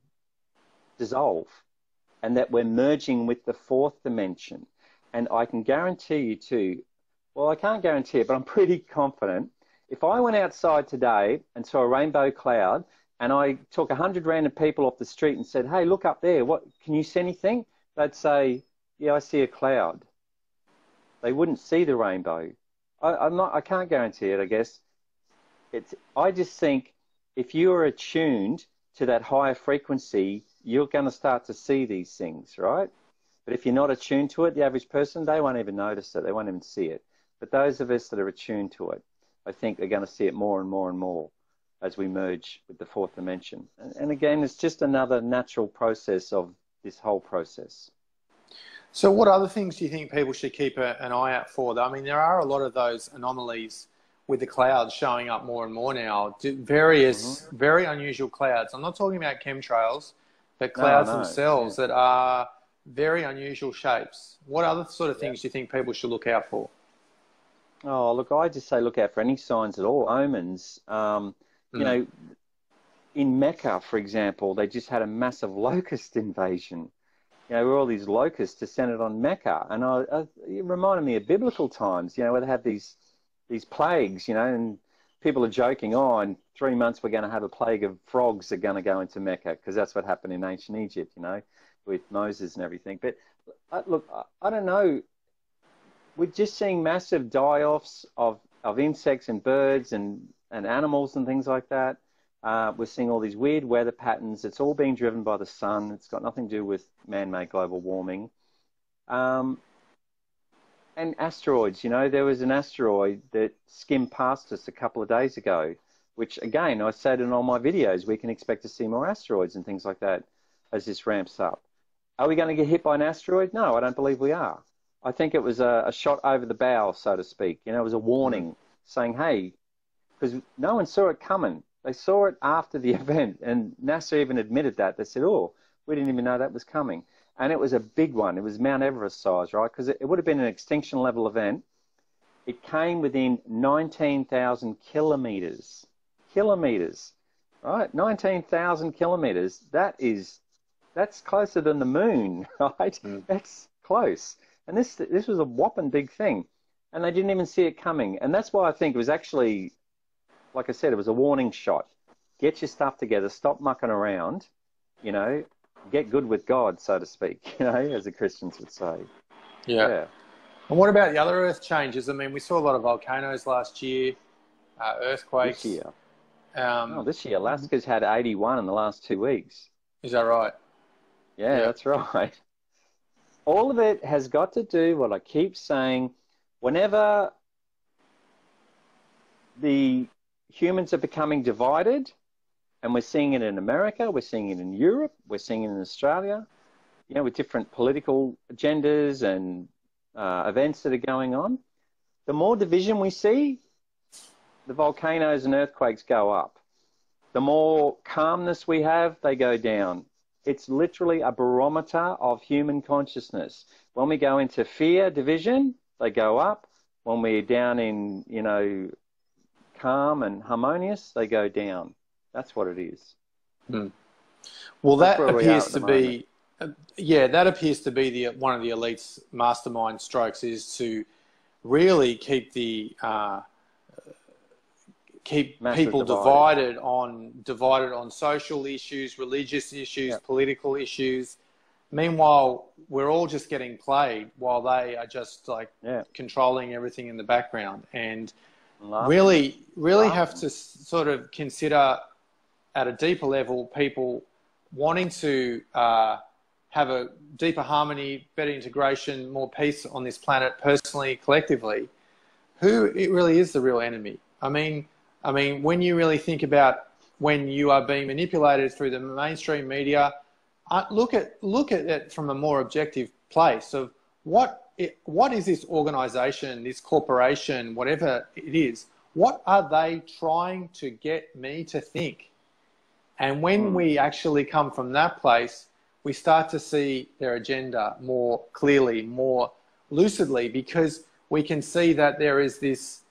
dissolve, and that we're merging with the fourth dimension. And I can guarantee you too, well, I can't guarantee it, but I'm pretty confident. If I went outside today and saw a rainbow cloud and I took 100 random people off the street and said, hey, look up there, what, can you see anything? They'd say, yeah, I see a cloud. They wouldn't see the rainbow. I can't guarantee it, I guess. I just think if you are attuned to that higher frequency, you're going to start to see these things, right? But if you're not attuned to it, the average person, they won't even notice it. They won't even see it. But those of us that are attuned to it, I think they're going to see it more and more and more as we merge with the fourth dimension. And again, it's just another natural process of this whole process. So what other things do you think people should keep an eye out for? I mean, there are a lot of those anomalies with the clouds showing up more and more now. Various, very unusual clouds. I'm not talking about chemtrails, but clouds themselves that are very unusual shapes. What other sort of things do you think people should look out for? Oh, look, I just say look out for any signs at all, omens. You know, in Mecca, for example, they just had a massive locust invasion. You know, where all these locusts descended on Mecca. And it reminded me of biblical times, you know, where they have these plagues, you know, and people are joking, oh, in 3 months we're going to have a plague of frogs that are going to go into Mecca, because that's what happened in ancient Egypt, you know, with Moses and everything. But look, I don't know. We're just seeing massive die-offs of insects and birds and animals and things like that. We're seeing all these weird weather patterns. It's all being driven by the sun. It's got nothing to do with man-made global warming. And asteroids, you know, there was an asteroid that skimmed past us a couple of days ago, which, again, I said in all my videos, we can expect to see more asteroids and things like that as this ramps up. Are we going to get hit by an asteroid? No, I don't believe we are. I think it was a shot over the bow, so to speak. You know, it was a warning saying, hey, because no one saw it coming. They saw it after the event, and NASA even admitted that. They said, oh, we didn't even know that was coming. And it was a big one. It was Mount Everest size, right? Because it would have been an extinction level event. It came within 19,000 kilometers. Kilometers, right? 19,000 kilometers. That's closer than the moon, right? That's close. And this was a whopping big thing. And they didn't even see it coming. And that's why I think it was actually, like I said, it was a warning shot. Get your stuff together. Stop mucking around. You know, get good with God, so to speak, you know, as the Christians would say. Yeah. And what about the other earth changes? I mean, we saw a lot of volcanoes last year, earthquakes. This year. This year, Alaska's had 81 in the last 2 weeks. Is that right? Yeah, that's right. All of it has got to do, what I keep saying, whenever the humans are becoming divided, and we're seeing it in America, we're seeing it in Europe, we're seeing it in Australia, you know, with different political agendas and events that are going on. The more division we see, the volcanoes and earthquakes go up. The more calmness we have, they go down. It's literally a barometer of human consciousness. When we go into fear, division, they go up. When we're down in, you know, calm and harmonious, they go down. That's what it is. Mm. Well, that appears to be, yeah, that appears to be one of the elite's mastermind strokes, is to really keep the people divided on social issues, religious issues, political issues. Meanwhile, we're all just getting played while they are just like controlling everything in the background, and really have to sort of consider at a deeper level people wanting to have a deeper harmony, better integration, more peace on this planet, personally, collectively. Who it really is the real enemy? I mean, when you really think about when you are being manipulated through the mainstream media, look at it from a more objective place of what is this organization, this corporation, whatever it is, what are they trying to get me to think? And when we actually come from that place, we start to see their agenda more clearly, more lucidly, because we can see that there is this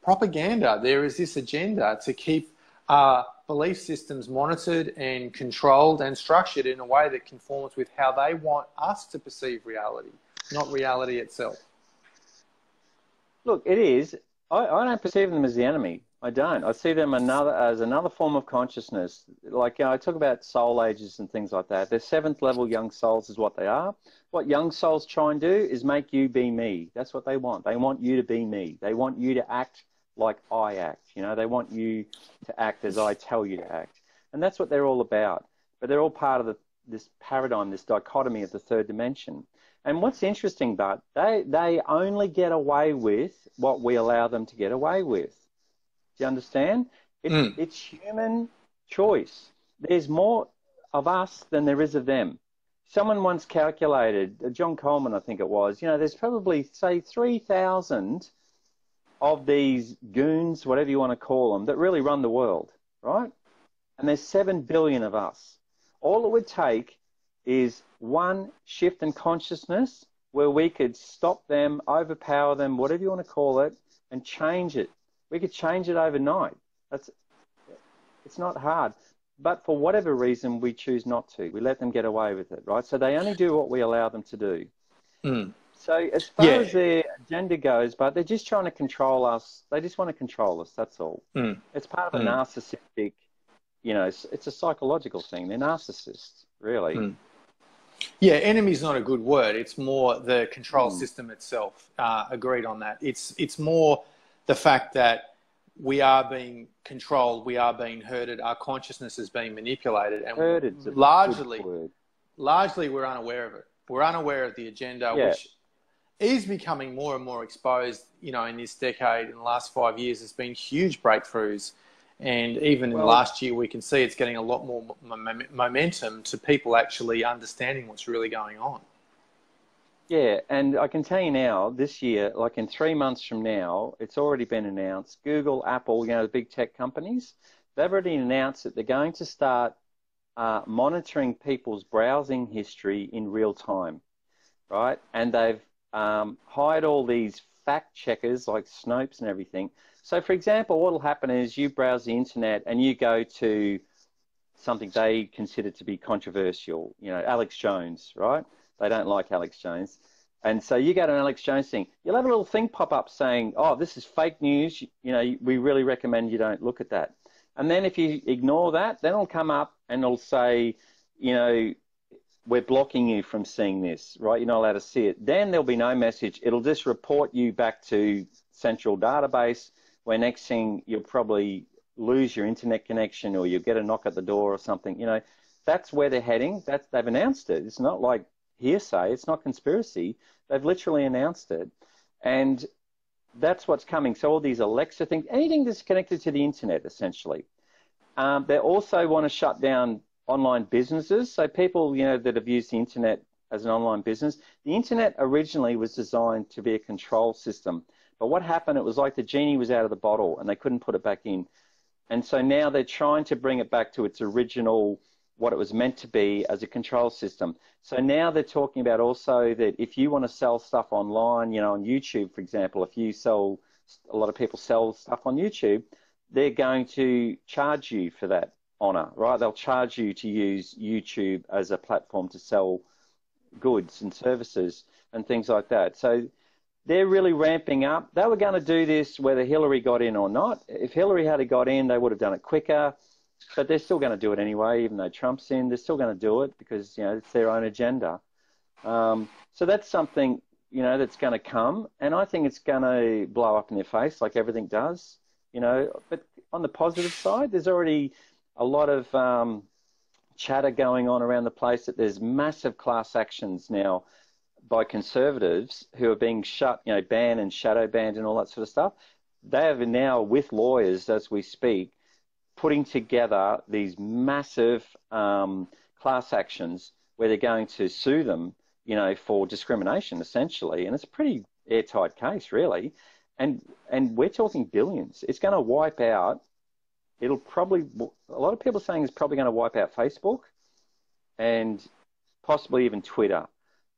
propaganda, there is this agenda to keep our belief systems monitored and controlled and structured in a way that conforms with how they want us to perceive reality, not reality itself. Look, it is. I don't perceive them as the enemy. I don't. I see them as another form of consciousness. Like, you know, I talk about soul ages and things like that. They're seventh level young souls is what they are. What young souls try and do is make you be me. That's what they want. They want you to be me. They want you to act like I act. You know, they want you to act as I tell you to act. And that's what they're all about. But they're all part of this paradigm, this dichotomy of the third dimension. And what's interesting, but they only get away with what we allow them to get away with. Do you understand? It's human choice. There's more of us than there is of them. Someone once calculated, John Coleman, I think it was, you know, there's probably, say, 3,000 of these goons, whatever you want to call them, that really run the world, right? And there's 7 billion of us. All it would take is one shift in consciousness where we could stop them, overpower them, whatever you want to call it, and change it. We could change it overnight. It's not hard. But for whatever reason, we choose not to. We let them get away with it, right? So they only do what we allow them to do. So as far as their agenda goes, but they're just trying to control us. They just want to control us, that's all. It's part of a narcissistic, you know, it's a psychological thing. They're narcissists, really. Yeah, enemy's not a good word. It's more the control system itself. Agreed on that. It's more the fact that we are being controlled, we are being herded, our consciousness is being manipulated, and largely we're unaware of it. We're unaware of the agenda, which is becoming more and more exposed, you know, in this decade. In the last 5 years, there's been huge breakthroughs. And even in last year, we can see it's getting a lot more momentum to people actually understanding what's really going on. Yeah, and I can tell you now, this year, like in 3 months from now, it's already been announced. Google, Apple, you know, the big tech companies, they've already announced that they're going to start monitoring people's browsing history in real time, right? And they've hired all these fact checkers like Snopes and everything. So, for example, what will happen is you browse the internet and you go to something they consider to be controversial, you know, Alex Jones, right? They don't like Alex Jones. And so you go to an Alex Jones thing, you'll have a little thing pop up saying, oh, this is fake news. You know, we really recommend you don't look at that. And then if you ignore that, then it'll come up and it'll say, you know, we're blocking you from seeing this, right? You're not allowed to see it. Then there'll be no message. It'll just report you back to central database, where next thing you'll probably lose your internet connection or you'll get a knock at the door or something. You know, that's where they're heading. They've announced it. It's not like hearsay. It's not conspiracy. They've literally announced it. And That's what's coming. So all these Alexa things, anything that's connected to the internet, essentially. They also want to shut down online businesses. So people, that have used the internet as an online business, the internet originally was designed to be a control system. But what happened, it was like the genie was out of the bottle and they couldn't put it back in. And so now they're trying to bring it back to its original, what it was meant to be as a control system. So now they're talking about also that if you want to sell stuff online, on YouTube, for example, a lot of people sell stuff on YouTube, they're going to charge you for that honor, right? They'll charge you to use YouTube as a platform to sell goods and services and things like that. So they're really ramping up. They were going to do this whether Hillary got in or not. If Hillary had got in, they would have done it quicker, but they're still going to do it anyway, even though Trump's in. They're still going to do it because, it's their own agenda. So that's something, that's going to come, and I think it's going to blow up in their face like everything does, But on the positive side, there's already a lot of chatter going on around the place that there's massive class actions now by conservatives who are being banned and shadow banned and all that sort of stuff. They have now, with lawyers as we speak, putting together these massive class actions where they're going to sue them, for discrimination, essentially. And it's a pretty airtight case, really. And we're talking billions. It's going to wipe out, a lot of people are saying it's probably going to wipe out Facebook and possibly even Twitter.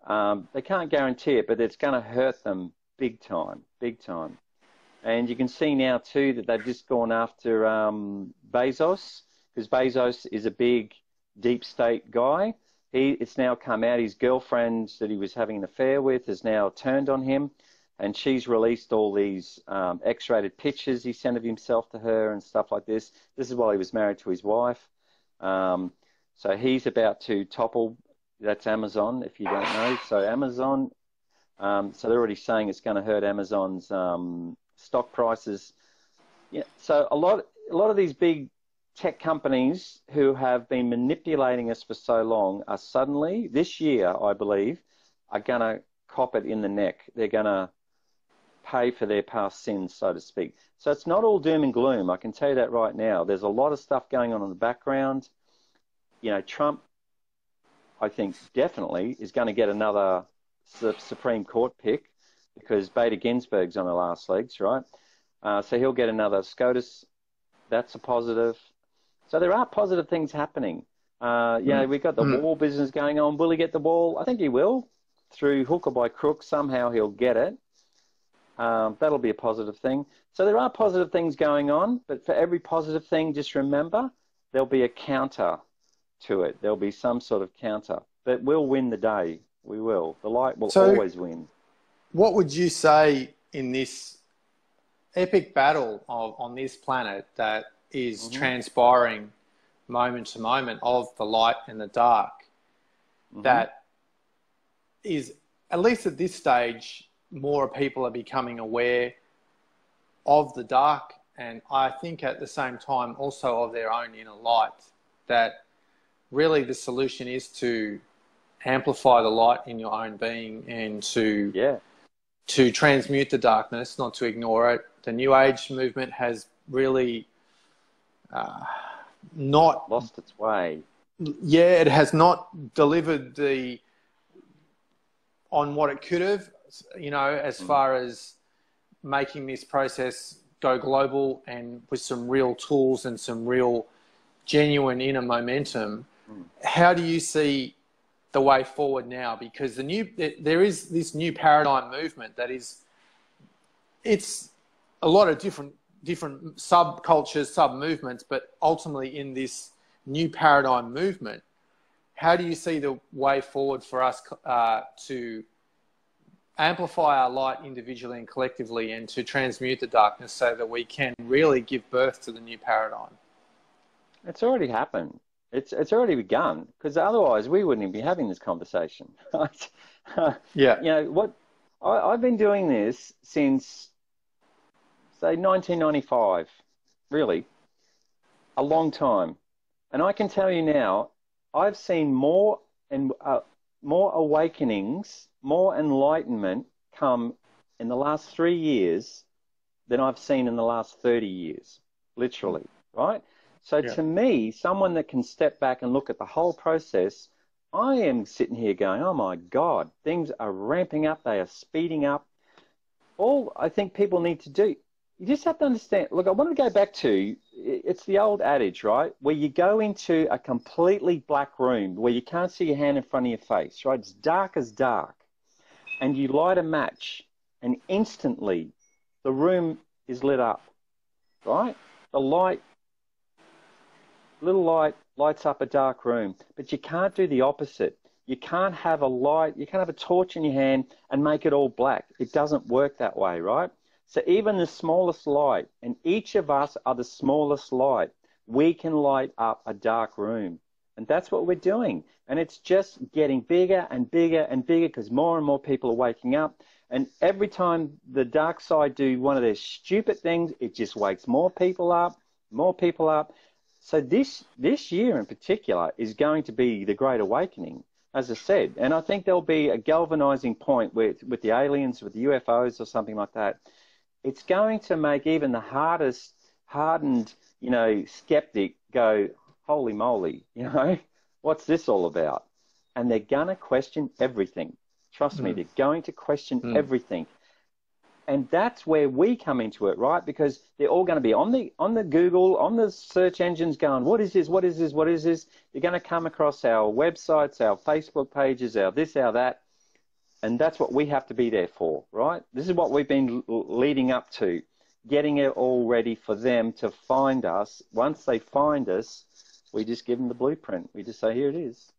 They can't guarantee it, but it's going to hurt them big time, big time. And you can see now, too, that they've just gone after Bezos, because Bezos is a big deep state guy. It's now come out, his girlfriend that he was having an affair with has now turned on him, and she's released all these X-rated pictures he sent of himself to her and stuff like this. This is while he was married to his wife. So he's about to topple. That's Amazon, if you don't know. So Amazon, so they're already saying it's going to hurt Amazon's stock prices. Yeah. So a lot of these big tech companies who have been manipulating us for so long are suddenly, this year, I believe, are going to cop it in the neck. They're going to pay for their past sins, so to speak. So it's not all doom and gloom. I can tell you that right now. There's a lot of stuff going on in the background. Trump, I think, definitely is going to get another Supreme Court pick because Beta Ginsburg's on her last legs, right? So he'll get another SCOTUS. That's a positive. So there are positive things happening. We've got the wall business going on. Will he get the wall? I think he will. Through hook or by crook, somehow he'll get it. That'll be a positive thing. So there are positive things going on, but for every positive thing, just remember, there'll be a counter to it. There'll be some sort of counter. But we'll win the day. We will. The light will always win. What would you say in this epic battle on this planet that is transpiring moment to moment of the light and the dark, that is, at least at this stage, more people are becoming aware of the dark, and I think at the same time also of their own inner light, that really the solution is to amplify the light in your own being and to transmute the darkness, not to ignore it. The New Age movement has really not lost its way. Yeah, it has not delivered on what it could have, as far as making this process go global and with some real tools and some real genuine inner momentum. How do you see the way forward now? Because there is this new paradigm movement that it's a lot of different subcultures, sub-movements, but ultimately in this new paradigm movement, how do you see the way forward for us to amplify our light individually and collectively and to transmute the darkness so that we can really give birth to the new paradigm? It's already happened. It's already begun, because otherwise we wouldn't even be having this conversation. Yeah. I've been doing this since, say, 1995, really, a long time. And I can tell you now, I've seen more awakenings, more enlightenment come in the last 3 years than I've seen in the last 30 years, literally, right? So Yeah. to me, someone that can step back and look at the whole process, I am sitting here going, oh my God, things are ramping up, they are speeding up. All I think people need to do, you just have to understand, look, I want to go back to, it's the old adage, right? Where you go into a completely black room where you can't see your hand in front of your face, right? It's dark as dark. And you light a match and instantly the room is lit up, right? The light, little light lights up a dark room, but you can't do the opposite. You can't have a light, you can't have a torch in your hand and make it all black. It doesn't work that way, right? So even the smallest light, and each of us are the smallest light, we can light up a dark room. And that's what we're doing. And it's just getting bigger and bigger and bigger because more and more people are waking up. And every time the dark side do one of their stupid things, it just wakes more people up, more people up. So this year in particular is going to be the Great Awakening, as I said. And I think there'll be a galvanizing point with the aliens, with the UFOs or something like that. It's going to make even the hardened, skeptic go, holy moly, what's this all about? And they're going to question everything. Trust me, they're going to question everything. And that's where we come into it, right? Because they're all going to be on the Google, on the search engines going, what is this, what is this, what is this? You're going to come across our websites, our Facebook pages, our this, our that. And that's what we have to be there for, right? This is what we've been leading up to, getting it all ready for them to find us. Once they find us, we just give them the blueprint. We just say, here it is,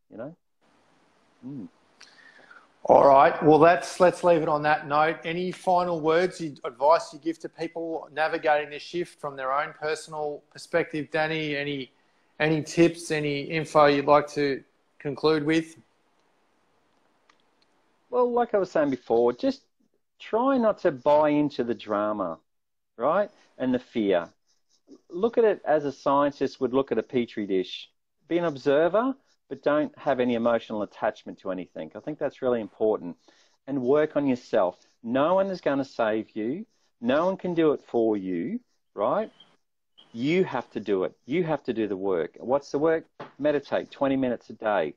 All right. Well, let's leave it on that note. Any final words, advice you give to people navigating this shift from their own personal perspective, Danny? Any tips, any info you'd like to conclude with? Well, like I was saying before, just try not to buy into the drama, right? And the fear. Look at it as a scientist would look at a petri dish. Be an observer, but don't have any emotional attachment to anything. I think that's really important. And work on yourself. No one is going to save you. No one can do it for you, right? You have to do it. You have to do the work. What's the work? Meditate 20 minutes a day.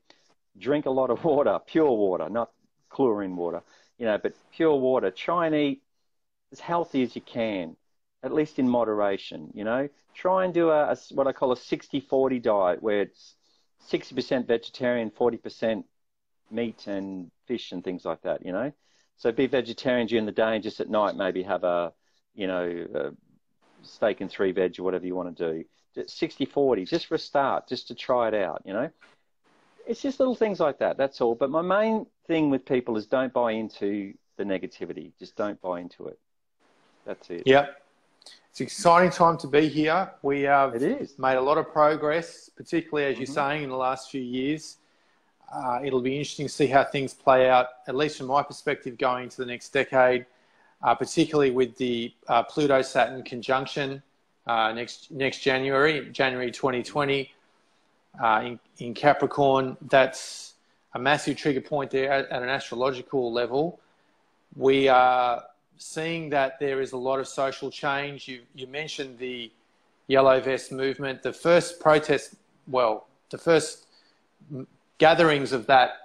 Drink a lot of water, pure water, not chlorine water, but pure water. Try and eat as healthy as you can, at least in moderation, Try and do what I call a 60-40 diet where it's 60% vegetarian, 40% meat and fish and things like that, So be vegetarian during the day and just at night maybe have a steak and 3 veg or whatever you want to do. 60-40, just for a start, just to try it out, It's just little things like that, that's all. But my main thing with people is don't buy into the negativity. Just don't buy into it. That's it. Yeah. It's an exciting time to be here. We have made a lot of progress, particularly, as you're saying, in the last few years. It'll be interesting to see how things play out, at least from my perspective, going into the next decade, particularly with the Pluto-Saturn conjunction next January 2020. In Capricorn, that's a massive trigger point there at an astrological level. We are seeing that there is a lot of social change. You mentioned the Yellow Vest movement. The first the first gatherings of that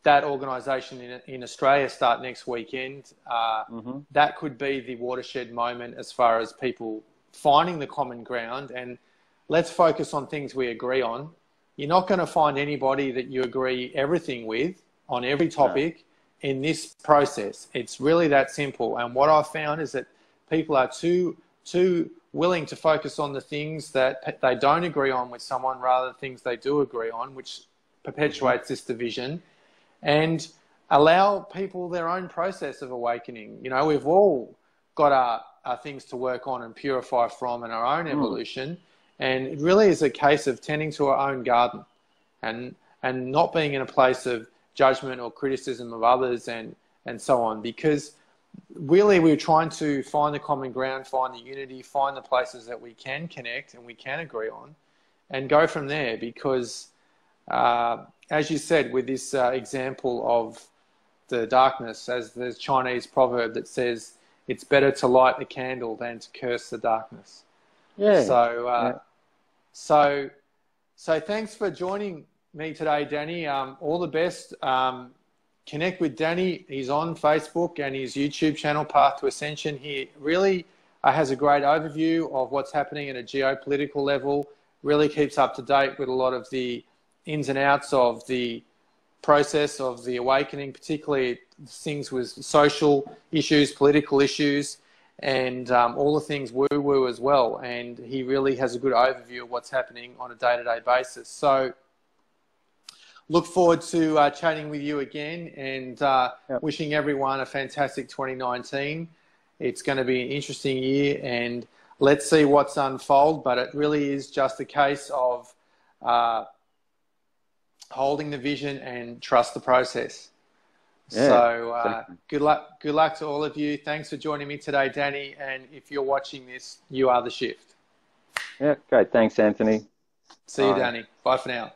organisation in Australia start next weekend. That could be the watershed moment as far as people finding the common ground, and let's focus on things we agree on. You're not going to find anybody that you agree everything with on every topic in this process. It's really that simple. And what I've found is that people are too willing to focus on the things that they don't agree on with someone rather than things they do agree on, which perpetuates this division, and allow people their own process of awakening. We've all got our things to work on and purify from in our own evolution. And it really is a case of tending to our own garden and not being in a place of judgment or criticism of others and so on, because really we're trying to find the common ground, find the unity, find the places that we can connect and we can agree on and go from there. Because as you said, with this example of the darkness, as there's a Chinese proverb that says, it's better to light the candle than to curse the darkness. Yeah. So thanks for joining me today, Danny. All the best. Connect with Danny. He's on Facebook and his YouTube channel, Path to Ascension. He really has a great overview of what's happening at a geopolitical level, really keeps up to date with a lot of the ins and outs of the process of the awakening, particularly things with social issues, political issues, and all the things woo-woo as well. And he really has a good overview of what's happening on a day-to-day basis. So look forward to chatting with you again, and wishing everyone a fantastic 2019. It's going to be an interesting year, and let's see what's unfold. But it really is just a case of holding the vision and trust the process. Yeah, so exactly. good luck to all of you. Thanks for joining me today, Danny. And if you're watching this, you are the shift. Yeah, great. Thanks, Anthony. See you, Danny. Bye for now.